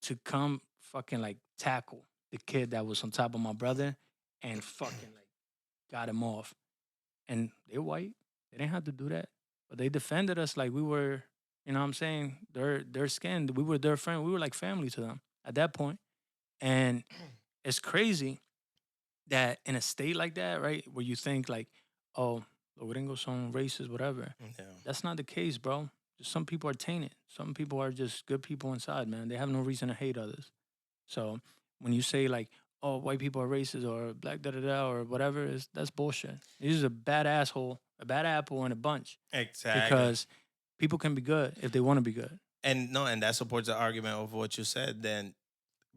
to come fucking like tackle the kid that was on top of my brother and fucking like got him off. And they're white. They didn't have to do that. But they defended us like we were, you know what I'm saying? Their skin. We were their friend. We were like family to them at that point. And it's crazy that in a state like that, right, where you think like, oh, los gringos son racist, whatever. Yeah. That's not the case, bro. Just some people are tainted. Some people are just good people inside, man. They have no reason to hate others. So when you say like, oh, white people are racist or black da da da or whatever, that's bullshit. He's a bad asshole, a bad apple in a bunch. Exactly. Because people can be good if they want to be good. And no, and that supports the argument of what you said. Then,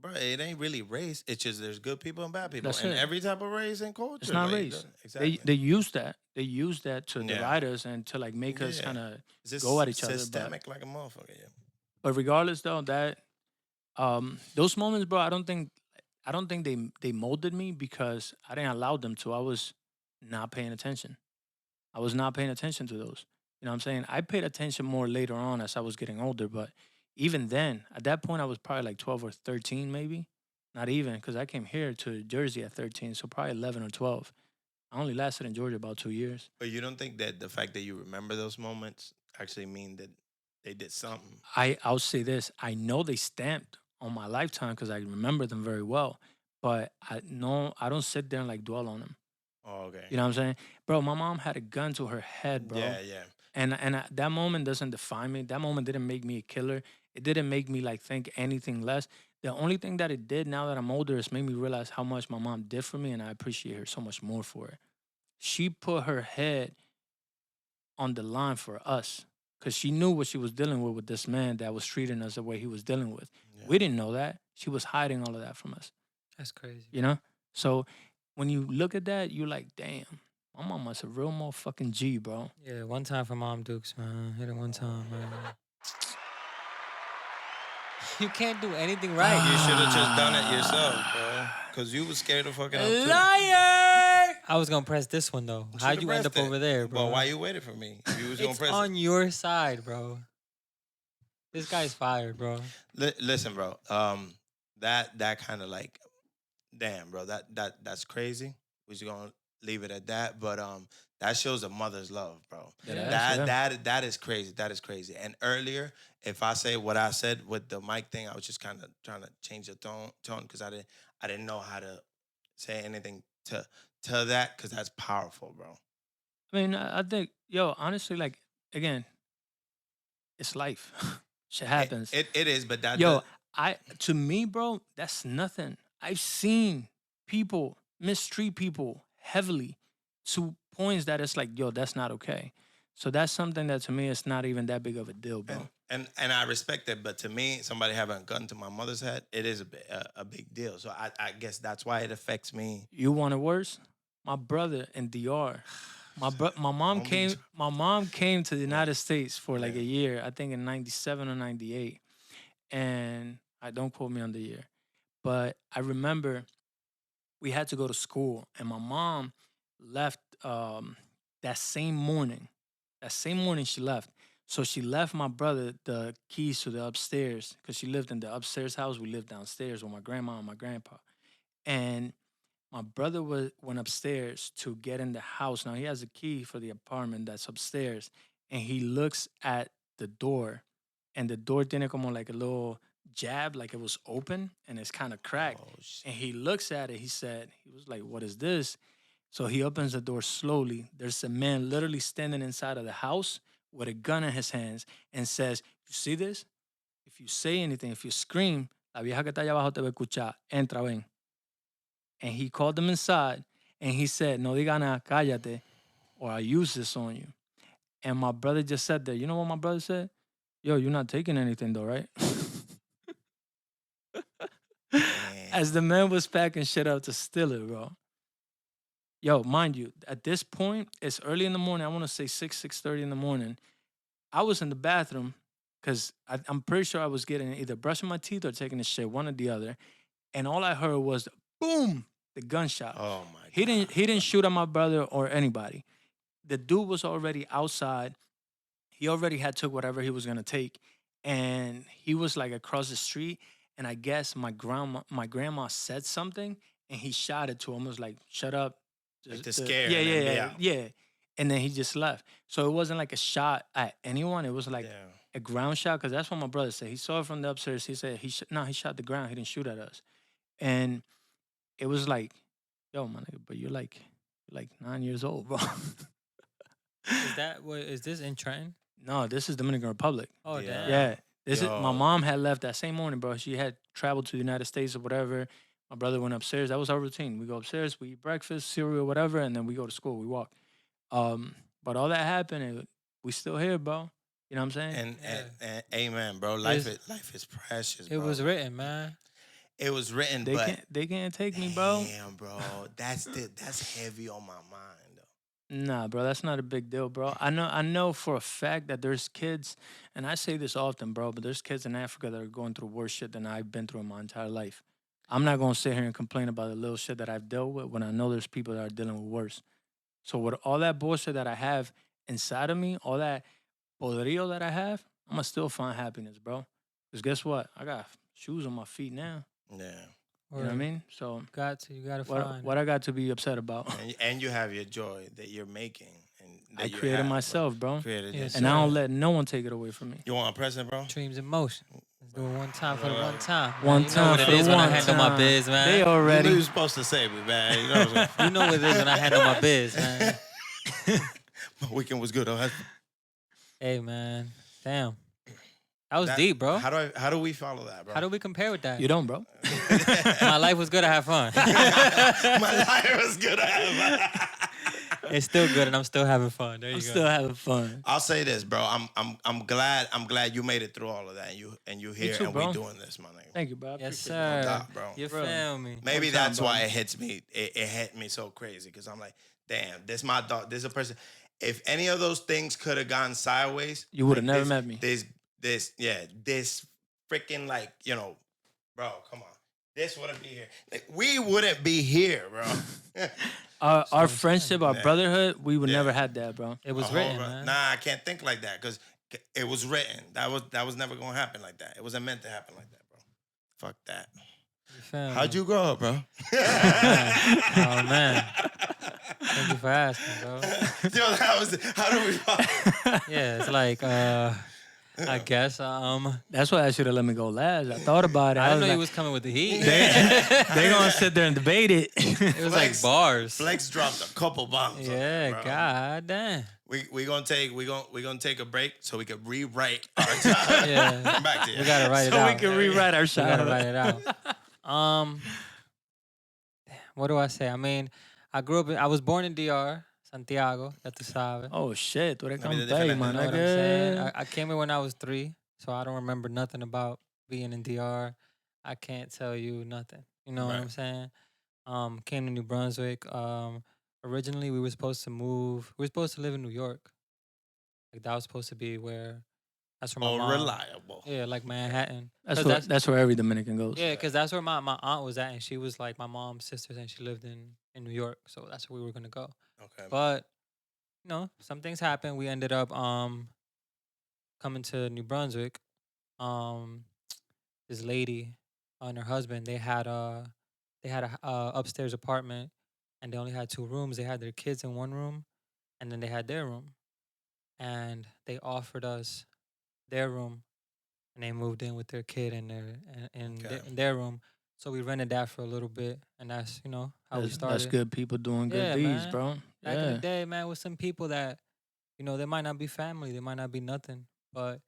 bro, it ain't really race. It's just there's good people and bad people, That's and it. every type of race and culture. It's not like, race. Exactly. They use that. They use that to Yeah. divide us and to like make us Yeah. kind of It's just go at each other. systemic like a motherfucker. Yeah. But regardless, though, that those moments, bro, I don't think they molded me because I didn't allow them to. I was not paying attention. I was not paying attention to those. You know what I'm saying? I paid attention more later on as I was getting older, but even then, at that point, I was probably like 12 or 13, maybe. Not even, because I came here to Jersey at 13, so probably 11 or 12. I only lasted in Georgia about 2 years. But you don't think that the fact that you remember those moments actually mean that they did something? I'll say this: I know they stamped on my lifetime because I remember them very well, but I don't sit there and like dwell on them. Oh, okay. You know what I'm saying, bro? My mom had a gun to her head, bro. Yeah, yeah. And that moment doesn't define me. That moment didn't make me a killer. It didn't make me like think anything less. The only thing that it did now that I'm older is made me realize how much my mom did for me, and I appreciate her so much more for it. She put her head on the line for us because she knew what she was dealing with this man that was treating us the way he was dealing with. Yeah. We didn't know that. She was hiding all of that from us, That's crazy. you know? So when you look at that, you're like, damn, my mama's a real motherfucking G, bro. Yeah, one time for Mom Dukes, man. Hit it one time, man. You can't do anything right. You should have just done it yourself, bro. Because you was scared of fucking up too. Liar! I was gonna press this one though. You How'd should've you end up pressed it. over there, bro? Well, why you waited for me? You was gonna It's press on it. your side, bro. This guy's fired, bro. Listen, bro. That kind of like, damn, bro. That's crazy. We're just gonna leave it at that. But that shows a mother's love, bro. That is crazy. That is crazy. And earlier, if I say what I said with the mic thing, I was just kind of trying to change the tone because I didn't know how to say anything to that because that's powerful, bro. I mean, I think, yo, honestly, like, again, it's life. Shit happens. It is, but that Yo, to me, bro, that's nothing. I've seen people mistreat people heavily to points that it's like, yo, that's not okay. So that's something that to me is not even that big of a deal, bro. and I respect it, but to me, somebody having a gun to my mother's head, it is a big deal. So I guess that's why it affects me. You want it worse? My brother in DR. My mom Don't be came. My mom came to the Yeah. United States for like Yeah. a year. I think in '97 or '98, and I don't quote me on the year, but I remember we had to go to school, and my mom left that same morning. That same morning she left. So she left my brother the keys to the upstairs because she lived in the upstairs house. We lived downstairs with my grandma and my grandpa. And my brother went upstairs to get in the house. Now he has a key for the apartment that's upstairs, and he looks at the door, and the door tiene como like a little jab, like it was open and it's kind of cracked. Oh shit. And he looks at it. He was like, "What is this?" So he opens the door slowly. There's a man literally standing inside of the house with a gun in his hands and says, "You see this? If you say anything, if you scream, la vieja que está allá abajo te va a escuchar. Entra, ven." And he called them inside and he said, "No diga nada, cállate, or I use this on you." And my brother just said that. You know what my brother said? "Yo, you're not taking anything though, right?" As the man was packing shit up to steal it, bro. Yo, mind you, at this point, it's early in the morning. I want to say 6:30 in the morning. I was in the bathroom because I'm pretty sure I was getting either brushing my teeth or taking a shit, one or the other. And all I heard was boom, the gunshot. Oh my He god. didn't shoot at my brother or anybody. The dude was already outside. He already had took whatever he was gonna take, and he was like across the street. And I guess my grandma said something, and he shot it to him. Was like, "Shut up." Like to scare Yeah, and then yeah, be yeah, out. yeah. And then he just left. So it wasn't like a shot at anyone. It was like Yeah. a ground shot, because that's what my brother said. He saw it from the upstairs. He said he shot the ground. He didn't shoot at us. And it was like, yo, my nigga, but you're like 9 years old, bro. Is that what is this in Trenton? No, this is Dominican Republic. Oh Yeah. damn. Yeah. This is my Yo. mom had left that same morning, bro. She had traveled to the United States or whatever. My brother went upstairs. That was our routine. We go upstairs, we eat breakfast, cereal, whatever, and then we go to school. We walk. But all that happened, and we still here, bro. You know what I'm saying? And amen, bro. Life is precious, It bro. was written, man. It was written, They but can't take me, bro. damn, bro. That's heavy on my mind, though. Nah, bro, that's not a big deal, bro. I know for a fact that there's kids, and I say this often, bro, but there's kids in Africa that are going through worse shit than I've been through in my entire life. I'm not gonna sit here and complain about the little shit that I've dealt with when I know there's people that are dealing with worse. So with all that bullshit that I have inside of me, all that poderío that I have, I'm gonna still find happiness, bro. Cause guess what? I got shoes on my feet now. Yeah. You know what I mean? So You gotta what find. what I got to be upset about? And you have your joy that you're making, and that I you created have, bro. myself, bro. Created Yes, this. And I sir. don't let no one take it away from me. You want a present, bro? Dreams in motion. Let's do it one time for the one time. One Man, you time know what for it is when I one handle my time. biz, man. They You already. knew you were supposed to say me, man. You know what I'm saying? You know what it is when I handle my biz, man. My weekend was good. Though. Hey, man. Damn. That was That- deep, bro. How do we follow that, bro? How do we compare with that? You don't, bro. My life was good. I had fun. My life was good. It's still good, and I'm still having fun. There you I'm go. still having fun. I'll say this, bro. I'm glad you made it through all of that, and you here too, and bro. we doing this, my nigga. Thank you, bro. I Yes, appreciate it. sir. doubt, bro. You Bro. feel me? Maybe One time, that's bro. why it hits me. It hit me so crazy because I'm like, damn, this my dog. This a person. If any of those things could have gone sideways, You would have never this- met me. This freaking bro, come on. This wouldn't be here. Like, we wouldn't be here, bro. Our friendship, our Yeah. brotherhood, we would Yeah. never had that, bro. It was A whole written, run. man. Nah, I can't think like that because it was written. That was never gonna happen like that. It wasn't meant to happen like that, bro. Fuck that. You feel How'd me? you grow up, bro? Oh, man. Thank you for asking, bro. Yo, that was how do we? Yeah, it's like I guess. That's why I should have let me go last. I thought about it. I I didn't was know you like, was coming with the heat. they gonna sit there and debate it. It was like bars. Flex dropped a couple bombs. Yeah, bro. god damn. We gonna take a break so we can rewrite our time. Yeah. Come back to you. We gotta write it so we out. can rewrite our We shot. gotta write it out. Um, what do I say? I mean, I was born in DR, Santiago, ya tú sabes. Oh shit, tú eres La vida es campey, diferente. man. You know I what I'm saying? guess. I came here when I was 3, so I don't remember nothing about being in DR. I can't tell you nothing. You know what Right. I'm saying? Came to New Brunswick. Originally we were supposed to move. We were supposed to live in New York. Like that was supposed to be where. That's where my Or mom. reliable. Yeah, like Manhattan. That's where every Dominican goes. Yeah, because that's where my aunt was at, and she was like my mom's sister, and she lived in New York, so that's where we were gonna go. Okay. But some things happened. We ended up coming to New Brunswick. Um, this lady and her husband, they had a upstairs apartment, and they only had 2 rooms. They had their kids in one room, and then they had their room, and they offered us their room, and they moved in with their kid Okay. in their room. So we rented that for a little bit, and that's how we That's started. good people doing good Yeah, deeds, man. bro. Back in the Yeah. day, man, with some people that they might not be family, they might not be nothing, but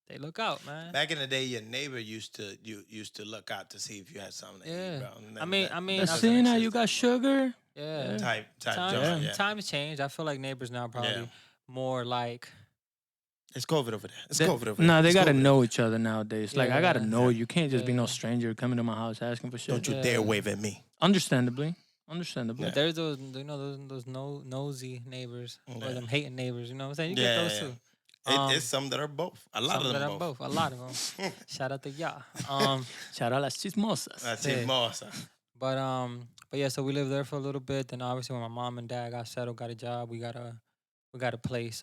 they look out, man. Back in the day, your neighbor used to look out to see if you had something to Yeah. eat, bro. And I mean, That's doesn't seeing how you exist got anymore. sugar. yeah. Type Times joint, yeah. times change. I feel like neighbors now probably more like It's COVID over there. It's They- COVID over Nah, there. they It's gotta COVID know over each other nowadays. Like I gotta Yeah. know Yeah. you. You can't just be no Yeah. stranger coming to my house asking for there. shit. Don't you Yeah. dare wave at me. Understandably. Understandably. Yeah. there's those nosy neighbors or Yeah. them hating neighbors. You know what I'm saying? You get Yeah, those yeah. too. Um, It's some that are both. A lot some of that them are both. both. A lot of them. Shout out to y'all. Shout out las chismosas. That's Yeah. it, boss. But yeah, so we lived there for a little bit. Then obviously when my mom and dad got settled, got a job, we got a place.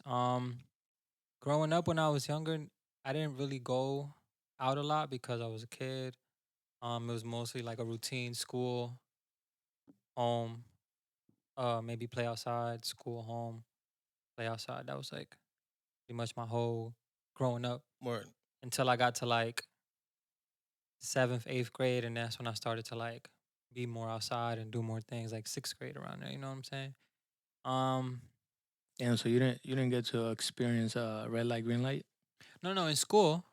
Growing up when I was younger, I didn't really go out a lot because I was a kid. It was mostly like a routine: school, home, maybe play outside, school, home, play outside. That was like pretty much my whole growing up Word. until I got to like 7th, 8th grade, and that's when I started to like be more outside and do more things, like 6th grade around there. You know what I'm saying? Um, Damn, so you didn't get to experience red light, green light? no, in school,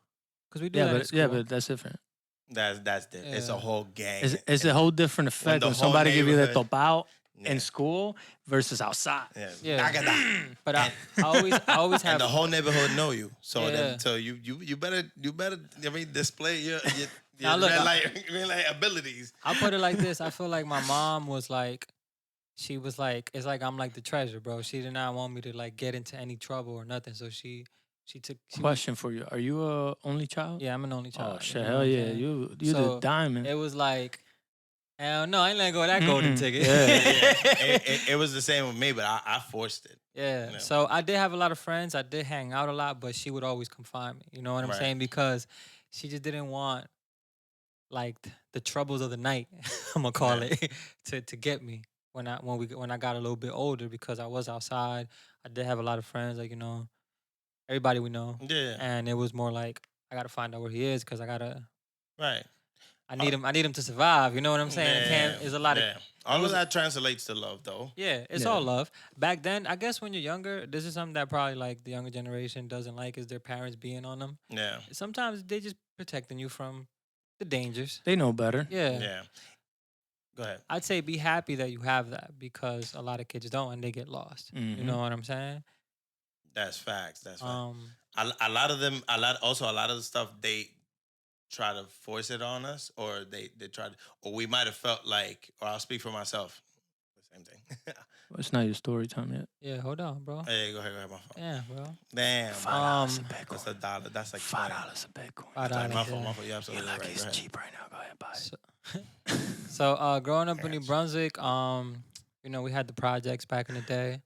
because we do Yeah, that in but school. that's different. That's the. It's a Yeah. whole gang. It's a whole different effect the when whole somebody give you the neighborhood- topao Yeah. in school versus outside. Yeah. Yeah. Dagada. But I always have And the whole neighborhood know you. So Yeah. then, so you better I mean display your Now look, red light green light abilities. I'll put it like this. I feel like my mom was like, she was like, it's like I'm like the treasure, bro. She did not want me to like get into any trouble or nothing. So she took she was- Question for you: Are you a only child? yeah, I'm an only child. Oh you shit! know what Hell I'm yeah! saying? You the So, diamond. It was like, hell no, I ain't letting go of that golden Mm-mm. ticket. Yeah. It was the same with me, but I forced it. Yeah. Yeah. So I did have a lot of friends. I did hang out a lot, but she would always come find me. You know what I'm Right. saying? Because she just didn't want like the troubles of the night, I'm gonna call Yeah. it, to get me when I got a little bit older because I was outside. I did have a lot of friends, like everybody we know, Yeah. and it was more like I gotta find out where he is because Right. I need him. I need him to survive. You know what I'm saying? It can't. There's a lot of yeah. All of that translates to love, though. yeah. It's Yeah. all love. Back then, I guess when you're younger, this is something that probably like the younger generation doesn't like is their parents being on them. Yeah. Sometimes they just protecting you from the dangers. They know better. Yeah. Yeah. Go ahead. I'd say be happy that you have that because a lot of kids don't and they get lost. You Mhm. know what I'm saying? That's facts. That's facts. Um, A lot of them, a lot of the stuff they try to force it on us, or they try to, or we might have felt like, or I'll speak for myself, the same thing. Well, it's not your story time yet. yeah, hold on, bro. Hey, go ahead, my phone. Yeah, bro. Damn, $5 bro. a Um, Bitcoin. That's $1. That's like $5 a Bitcoin. $5, My yeah. fault, my fault. You're You're absolutely like right. it's Go ahead. cheap right now. Go ahead, buy it. So, growing up in New Brunswick, we had the projects back in the day.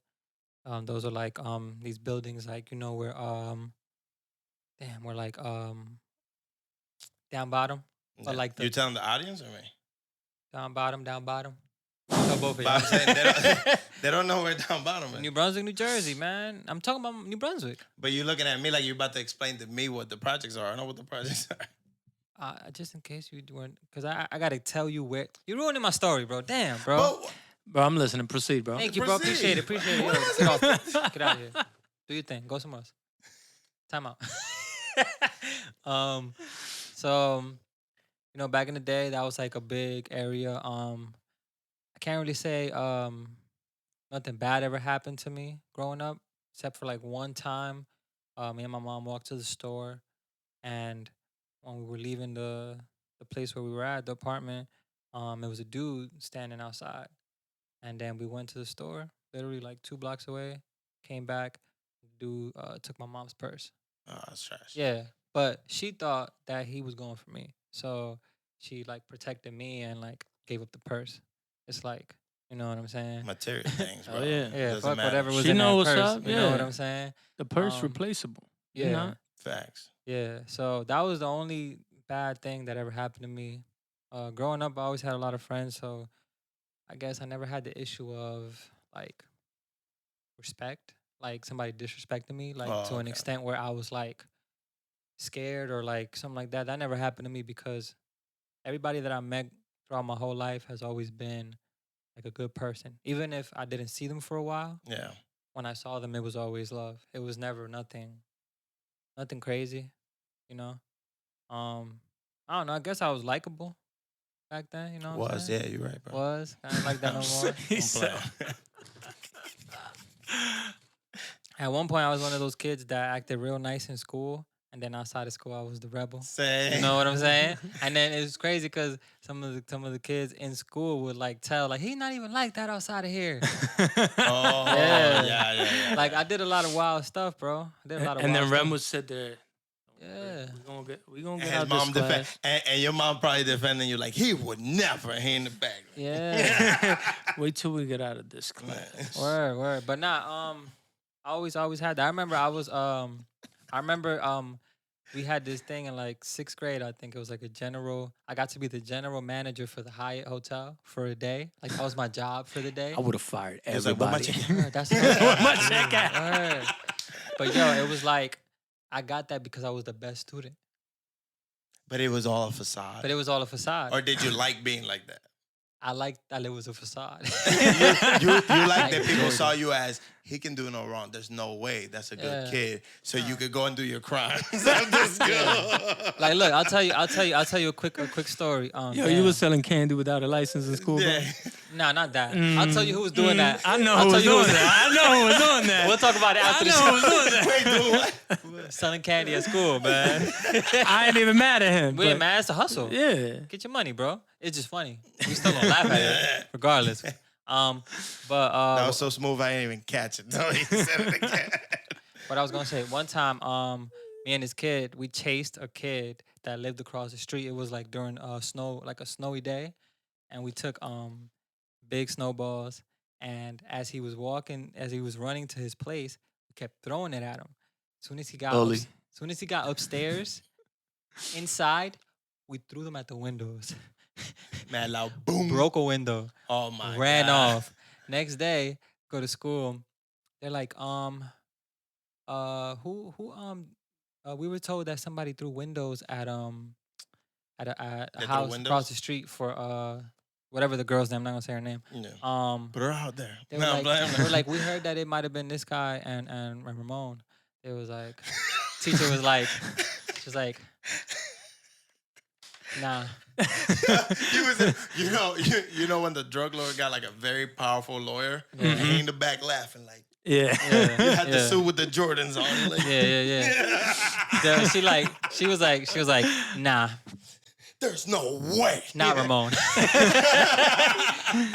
Those are like these buildings, like where we're like down bottom, but Yeah. like You telling the audience or me? down bottom, down bottom. So both of But I'm saying y'all. they don't know where down bottom is. New Brunswick, New Jersey, man. I'm talking about New Brunswick. But you're looking at me like you're about to explain to me what the projects are. I know what the projects are. Just in case you weren't, because I gotta tell you where you're ruining my story, bro. Damn, bro. But Bro, I'm listening. Proceed, bro. Thank you, bro. Appreciate it. proceed. Appreciate it. Yo, What is get off. Get out of here. Do your thing. Go somewhere else. Time out. um, so back in the day, that was like a big area. I can't really say nothing bad ever happened to me growing up, except for like one time, me and my mom walked to the store, and when we were leaving the place where we were at, the apartment, it was a dude standing outside, and then we went to the store, literally like 2 blocks away. Came back, dude took my mom's purse. Oh, that's trash. Yeah, but she thought that he was going for me, so she like protected me and like gave up the purse. It's like, you know what I'm saying? Material things, bro. Oh, yeah. Yeah, Doesn't fuck matter. whatever was She in know that what's purse. up, You know what yeah. I'm saying? The purse Um, replaceable. You Yeah, know? Facts. yeah. So that was the only bad thing that ever happened to me. Growing up, I always had a lot of friends, so I guess I never had the issue of like respect, like somebody disrespecting me, like Oh, to an okay. extent where I was like scared or like something like that. That never happened to me because everybody that I met throughout my whole life has always been like a good person. Even if I didn't see them for a while, Yeah. when I saw them, it was always love. It was never nothing crazy, you know. I don't know. I guess I was likable back then. You know what I'm Was, saying? yeah, you're right, bro. Was I ain't like that no more. He I'm said- playing. At one point, I was one of those kids that acted real nice in school, and then outside of school, I was the rebel. Say. You know what I'm saying? And then it was crazy because some of the kids in school would like tell like he's not even like that outside of here. Oh, Yeah. yeah. Like I did a lot of wild stuff, bro. I did a lot of and wild then Rem stuff. would sit there. Yeah. We gonna And get his out mom this class. and your mom probably defending you like he would never. He in the back. Yeah. Wait till we get out of this class. Word. But nah, I always had that. I remember we had this thing in like 6th grade. I think it was like a general. I got to be the general manager for the Hyatt Hotel for a day. Like that was my job for the day. I would have fired He was like, "What my everybody. chicken?" Word, that's Where my check at? Word. But yo, it was like I got that because I was the best student. But it was all a facade. But it was all a facade. Or did you like being like that? I liked that it was a facade. You like that people enjoyed saw it. you as he can do no wrong. There's no way. That's a good Yeah. kid. So you could go and do your crimes. I'm just good. Like, look, I'll tell you a quick story. Yo, Damn. you was selling candy without a license in school, Yeah. bro? Nah, not that. I'll tell you who was doing that. I know I'll who tell was you doing that. I know who was doing that. We'll talk about it after I the know show. who was doing that. Wait, do what? Selling candy at school, man. I ain't even mad at him. We ain't but- mad. It's a hustle. Yeah. Get your money, bro. It's just funny. We still gonna laugh at it, regardless. But That was so smooth I didn't even catch it. No, he said it again. what I was gonna say, one time, me and this kid, we chased a kid that lived across the street. It was like during snow, like a snowy day, and we took big snowballs. And as he was running to his place, we kept throwing it at him. Bully. Soon as he got upstairs, inside, we threw them at the windows. Man, loud boom. Broke a window. Oh my Ran God. off. Next day, go to school. They're like, we were told that somebody threw windows at a They threw house windows? across the street for whatever the girl's name. I'm not gonna say her name. Yeah. Put her out there. They were No, I'm like, playing. they were like, we heard that it might have been this guy and Ramon. It was like, teacher was like, she was like, nah. He was, you know when the drug lord got like a very powerful lawyer, Yeah. and he in the back laughing like Yeah. Yeah. you had the Yeah. suit with the Jordans on. Like, Yeah. She was like, nah, There's no way. not Ramon.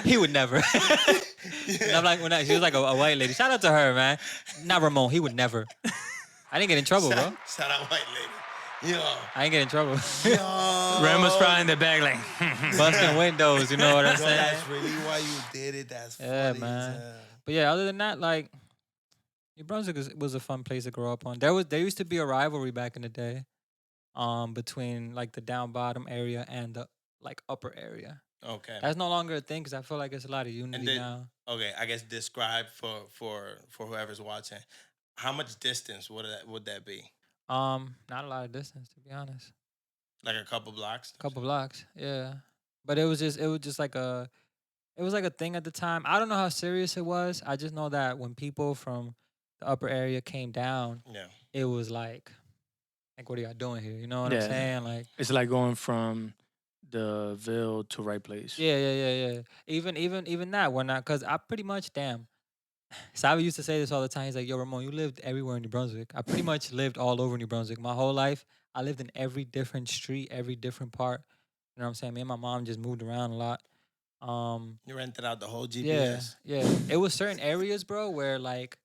He would never. And I'm like, she was like a white lady. Shout out to her, man. Not Ramon. He would never. I didn't get in trouble, bro. Shout out white lady. Yo. I didn't get in trouble. Ram was probably in the back like, Busting windows, you know what I'm Yo, saying? that's really why you did it. That's Yeah, funny. man. as hell. But yeah, other than that, like, New Brunswick was a fun place to grow up on. There used to be a rivalry back in the day, between like the down bottom area and the like upper area. Okay. That's no longer a thing because I feel like it's a lot of And unity then now. okay, I guess describe for whoever's watching, how much distance would that be? Not a lot of distance to be honest. Like a couple blocks? Couple blocks, yeah. But it was just like it was like a thing at the time. I don't know how serious it was. I just know that when people from the upper area came down, Yeah. it was like what are y'all doing here? You know what I'm Yeah. saying? Like It's like going from the Ville to right place. yeah. Even that when I cause I pretty much damn. Savi used to say this all the time. He's like, yo, Ramon, you lived everywhere in New Brunswick. I pretty much lived all over New Brunswick. My whole life, I lived in every different street, every different part. You know what I'm saying? Me and my mom just moved around a lot. You rented out the whole Yeah, GPS. yeah. It was certain areas, bro, where like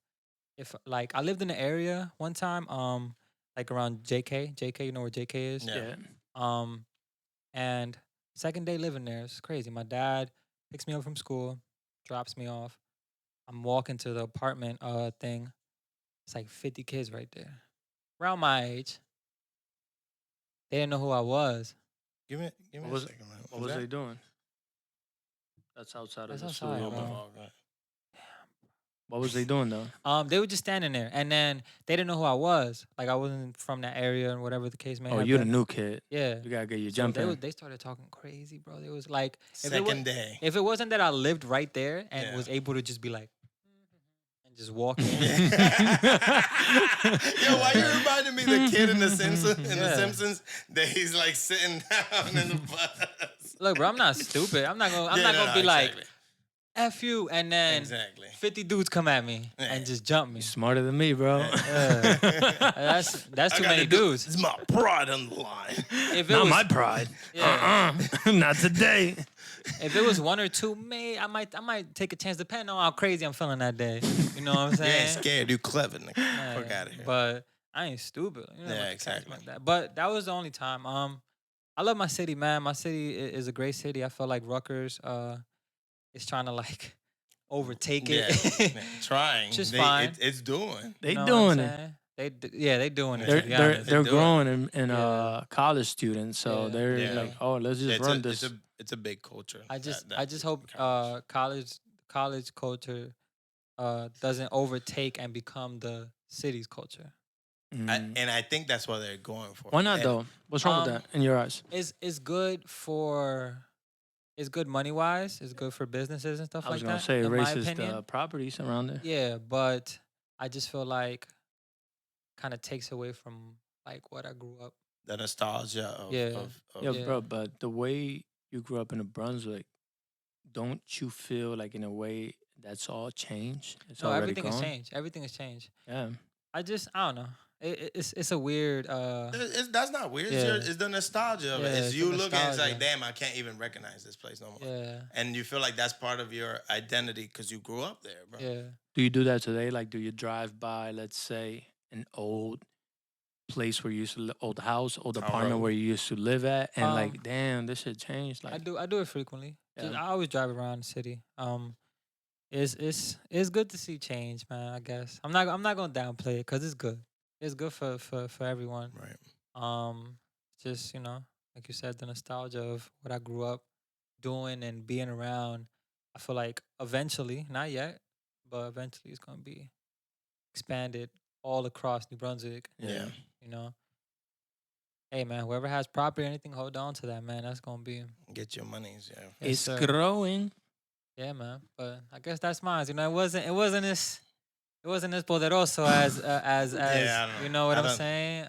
if like I lived in an area one time, like around JK. JK, you know where JK is? Yeah. Yeah. Um, and second day living there, it's crazy. My dad picks me up from school, drops me off. I'm walking to the apartment thing. It's like 50 kids right there. Around my age. They didn't know who I was. Give me What a was second, man. what was they doing? That's outside of That's the outside, studio, Oh, my bro. bro. fault, man. What was they doing though? They were just standing there, and then they didn't know who I was. Like I wasn't from that area, and whatever the case may Oh, have you're the been. new kid. Yeah. You gotta get your So jump they in. they started talking crazy, bro. They was like, Second day. if it wasn't that I lived right there and Yeah. was able to just be like, and just walk Yo, in. why you reminded me the kid in the Simpsons? In the Yeah. Simpsons, that he's like sitting down in the bus. Look, bro, I'm not stupid. I'm not gonna. I'm Yeah, not no, gonna no, be like, exactly. "F you," and then Exactly. 50 dudes come at me Yeah. and just jump me. You're smarter than me, bro. That's I too gotta many do- dudes. It's my pride on the line. If it Not was, my pride. yeah, Not today. if it was one or two, I might take a chance depending on how crazy I'm feeling that day. You know what I'm You saying? ain't scared. You clever, nigga. Yeah, Fuck out of here. But I ain't stupid. You know, Yeah, about to catch me exactly. like that. But that was the only time. I love my city, man. My city is a great city. I feel like Rutgers is trying to like overtake Yeah, it. trying. Which is fine. It's doing. They You know what I'm doing it. saying? They doing it. They're To be they're honest. they're They do it. growing in Yeah. college students, so Yeah. they're Yeah. like, oh, let's just run this. It's a big culture. I just that I just hope college. college culture doesn't overtake and become the city's culture. Mm. And I think that's what they're going for. Why not And though? What's wrong with Um, that in your eyes? It's good for it's good money wise. It's good for businesses and stuff I was like gonna that. say in my racist opinion. properties around there. Yeah, but I just feel like kind of takes away from like what I grew up. The nostalgia of, Yeah. of Yeah, Yeah. bro, but the way you grew up in New Brunswick, don't you feel like in a way that's all changed? It's No, already everything has gone. changed. Everything has changed. Yeah. I don't know. It's a weird. That's not weird. Yeah. It's the nostalgia of it. Yeah, It's it's you the looking, it's nostalgia. like, damn, I can't even recognize this place no more. Yeah. And you feel like that's part of your identity because you grew up there, bro. Yeah. Do you do that today? Like, do you drive by, let's say, an old place where you used to old house, old Town apartment road. where you used to live at, and Um, like, damn, this shit changed. Like, I do it frequently. Yeah. I always drive around the city. It's good to see change, man. I guess I'm not gonna downplay it because it's good. It's good for everyone. Right. Just like you said, the nostalgia of what I grew up doing and being around. I feel like eventually, not yet, but eventually it's gonna be expanded all across New Brunswick. Yeah. You know, hey man, whoever has property or anything, hold on to that, man. That's gonna be Get your monies, yeah. yes, it's sir. growing. Yeah, man. But I guess that's mine. It wasn't as poderoso as Yeah, I don't know. you know what I I'm don't- saying.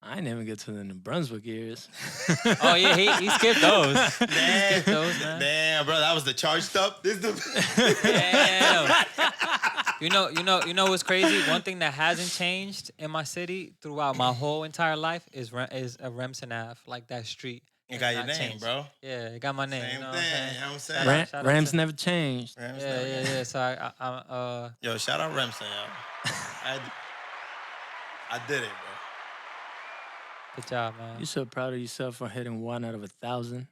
I didn't even get to the New Brunswick years. Oh yeah, he skipped those. Damn, Skip those, man. damn, bro, that was the charged up. This the Damn. You know what's crazy? One thing that hasn't changed in my city throughout my whole entire life is a Remsen Ave, like that street. You has got your not name, changed. bro. Yeah, it got my name. Same you know thing. what I'm saying? You know what I'm saying? Shout out Rams to- never changed. Rams Yeah, never- yeah. So I Yo, shout out Remsen, yo. I did it, bro. good job, man. You so proud of yourself for hitting 1 out of 1,000.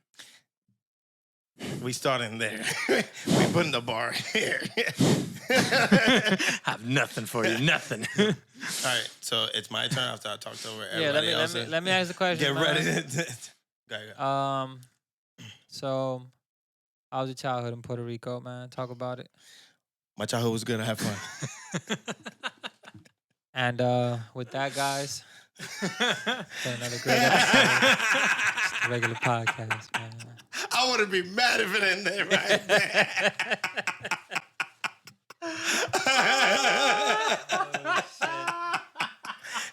We starting there. We putting the bar here. Have nothing for you, nothing. All right, so it's my turn after I talked over Yeah, everybody else. let me ask the question. Get man. ready. Go ahead. So, how was your childhood in Puerto Rico, man? Talk about it. My childhood was good. I had fun. And with that, guys, it's been another great episode. Just a regular podcast, man. I would be mad if it ended right there.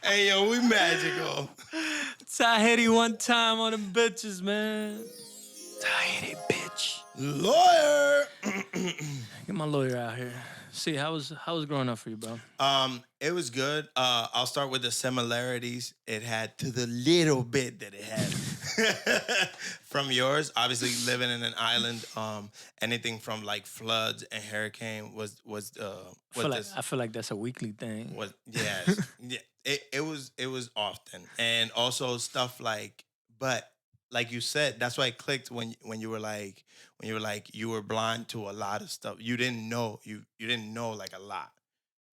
Hey, yo, we magical. Tahiti one time on them bitches, man. Tahiti bitch. Lawyer. Get my lawyer out here. See, how was growing up for you, bro? It was good. I'll start with the similarities it had to the little bit that it had from yours. Obviously, living in an island, anything from like floods and hurricane was I feel like that's a weekly thing. was yes, yeah. It was often, and also stuff like, but like you said, that's why it clicked when you were like you were blind to a lot of stuff. You didn't know you didn't know like a lot.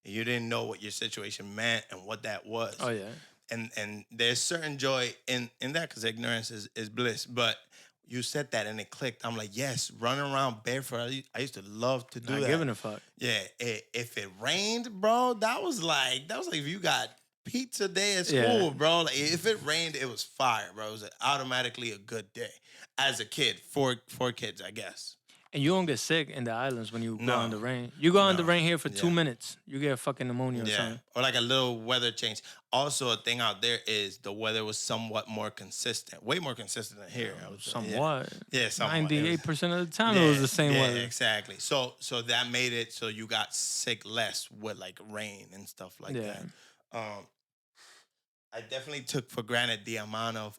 You didn't know what your situation meant and what that was. Oh yeah. And there's certain joy in that because ignorance is bliss. But you said that and it clicked. I'm like, yes, running around barefoot. I used to love to do Not that. giving a fuck. Yeah, if it rained, bro, that was like if you got pizza day at school, Yeah. bro. Like if it rained, it was fire, bro. It was automatically a good day as a kid. Four kids, I guess. And you don't get sick in the islands when you go No. on the rain. You go on the No. rain here for 2 Yeah. minutes, you get a fucking pneumonia or Yeah, something. or like a little weather change. Also, a thing out there is the weather was somewhat more consistent, way more consistent than here. I would say. Somewhat. Yeah, somewhat. It was- 98% of the time it was the same yeah, weather. exactly. So that made it so you got sick less with like rain and stuff like Yeah. that. I definitely took for granted the amount of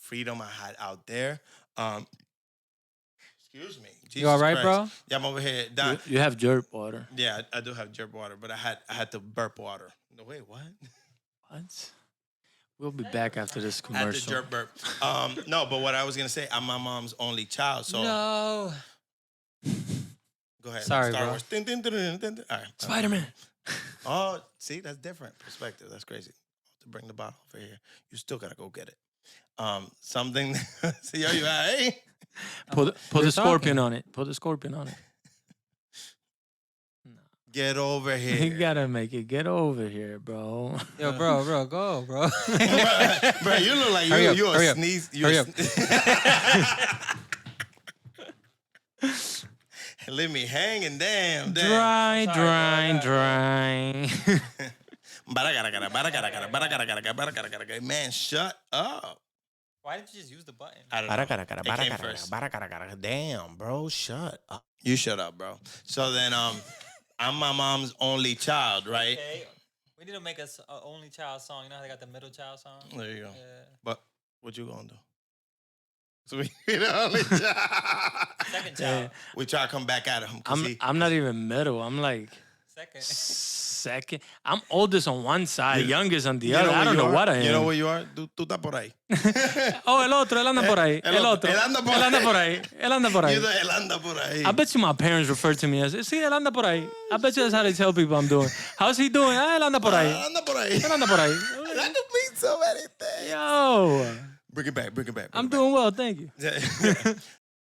freedom I had out there. Excuse me. Jesus You all right, Christ. bro? Yeah, I'm over here. Don, You have jerk water. yeah, I do have jerk water, but I had to burp water. No, wait, what? What? We'll be back after this I had to commercial. jerk burp. No, but what I was gonna say, I'm my mom's only child, so No. go ahead. Sorry, Star bro. Wars. Dun, dun, dun, dun, dun, dun. All right. Spider-Man. Oh, see, that's different perspective. That's crazy. To bring the bottle over here, you still gotta go get it. Something. See how you at? Hey. Put the We're scorpion talking. on it. Put the scorpion on it. Get over You here. gotta make it. Get over here, bro. Yo, bro, go, bro. Bro, you look like Hurry up, you hurry a up, sneeze. hurry up. Leave me hanging, damn. Dry, Sorry, dry, bro. dry. Man, shut up. Why didn't you just use the button? I don't know. It came first. Damn, bro, shut up. You shut up, bro. So then, I'm my mom's only child, right? Okay. We need to make a only child song. You know how they got the middle child song? There you go. Yeah. But what you gonna do? So we the only child. Second Yeah. child. We try to come back at him. 'Cause I'm not even middle. I'm like Second. second. I'm oldest on one side, You- youngest on the you other. I where don't you know are? what I am. You know where you are? Tú estás por ahí. Oh, el otro, él anda por ahí. El El otro, otro. él anda por Él anda ahí. por ahí. Él anda por ahí. Él anda por ahí. I bet you my parents refer to me as, sí, él anda por ahí. I bet you that's how they tell people I'm doing. How's he doing? Ah, él anda por ahí. Él anda por ahí. Él anda por ahí. That could mean so many things. Yo, Bring it back, bring it back. I'm doing well, thank you.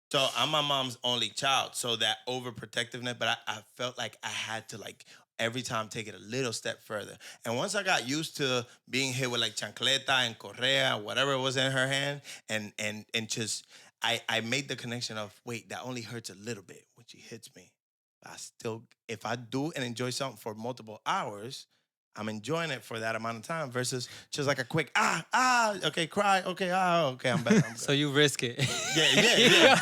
So I'm my mom's only child, so that overprotectiveness, but I felt like I had to like every time take it a little step further. And once I got used to being hit with like chancleta and correa, whatever was in her hand, and just I made the connection of wait, that only hurts a little bit when she hits me. I still, if I do and enjoy something for multiple hours, I'm enjoying it for that amount of time versus just like a quick okay, cry, okay, okay, I'm better. I'm good. So you risk it. Yeah.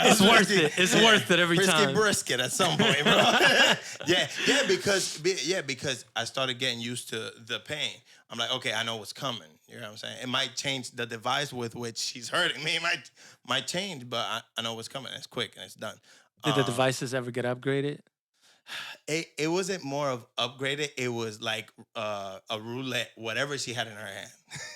It's worth it. It's worth it every Frisky time. brisket at some point, bro. because I started getting used to the pain. I'm like, okay, I know what's coming. You know what I'm saying? It might change the device with which she's hurting me. It might change, but I know what's coming. It's quick and it's done. Did the devices ever get upgraded? It wasn't more of upgraded. It was like a roulette, whatever she had in her hand.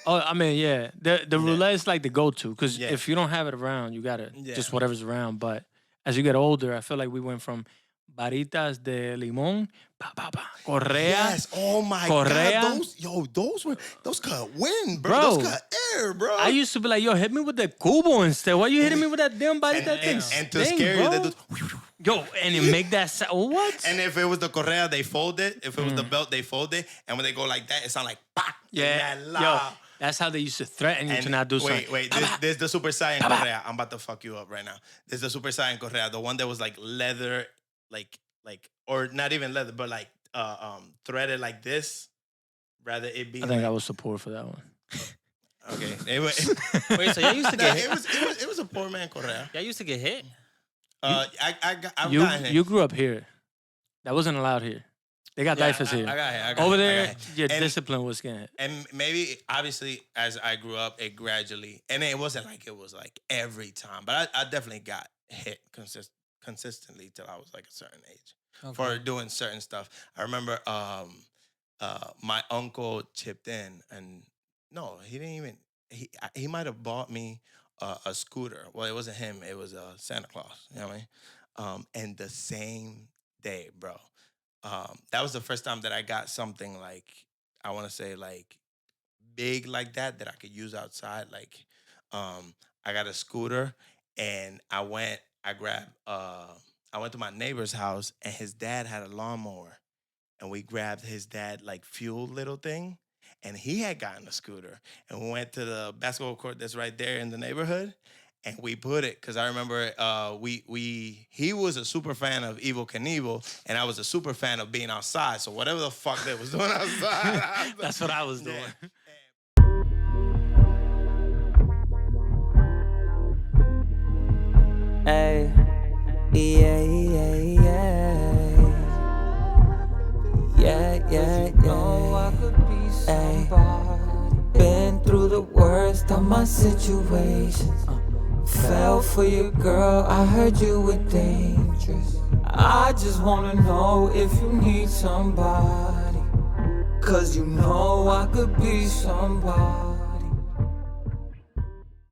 Oh, I mean, yeah. The roulette is like the go-to because Yeah. if you don't have it around, you gotta Yeah. just whatever's around. But as you get older, I feel like we went from varitas de limón, pa, pa, pa. Correa. Yes. Oh my Correa. God. Those cut wind, bro. Bro. Those cut air, bro. I used to be like, yo, hit me with the cubo instead. Why you hitting me with that damn varita thing? and to Sting, scare you, bro. they do. Yo, and it make that sound. What? And if it was the correa, they fold it. If it was the belt, they fold it. And when they go like that, it sound like pa. Yeah, yo, that's how they used to threaten you to not do something. Wait, this the Super Saiyan Correa. I'm about to fuck you up right now. This is the Super Saiyan Correa, the one that was like leather, like, or not even leather, but like threaded like this. Rather it be. I think like, I was support for that one. Okay. Wait, so y'all used to get hit? It was a poor man Correa. Y'all used to get hit? I've You gotten hit. you grew up here. That wasn't allowed here. They got diapers here. I got hit. I got Over hit, I there, got hit. your And- discipline was getting hit. And maybe, obviously, as I grew up, it gradually, and it wasn't like it was like every time, but I definitely got hit consistently till I was like a certain age for doing certain stuff. I remember my uncle chipped in, and no, he didn't even, he might have bought me a scooter. Well, it wasn't him, it was Santa Claus, you know what I mean? And the same day, bro. That was the first time that I got something like, I want to say like big like that I could use outside. Like, I got a scooter and I went to my neighbor's house and his dad had a lawnmower and we grabbed his dad like fuel little thing and he had gotten a scooter and we went to the basketball court that's right there in the neighborhood. And we put it because I remember he was a super fan of Evel Knievel and I was a super fan of being outside. So whatever the fuck they was doing outside, That's what I was doing. Hey, yeah, yeah, yeah. Yeah, yeah, yeah. Ay, been through the worst of my situations. Fell for your girl, I heard you were dangerous. I just wanna know if you need somebody. 'Cause you know I could be somebody.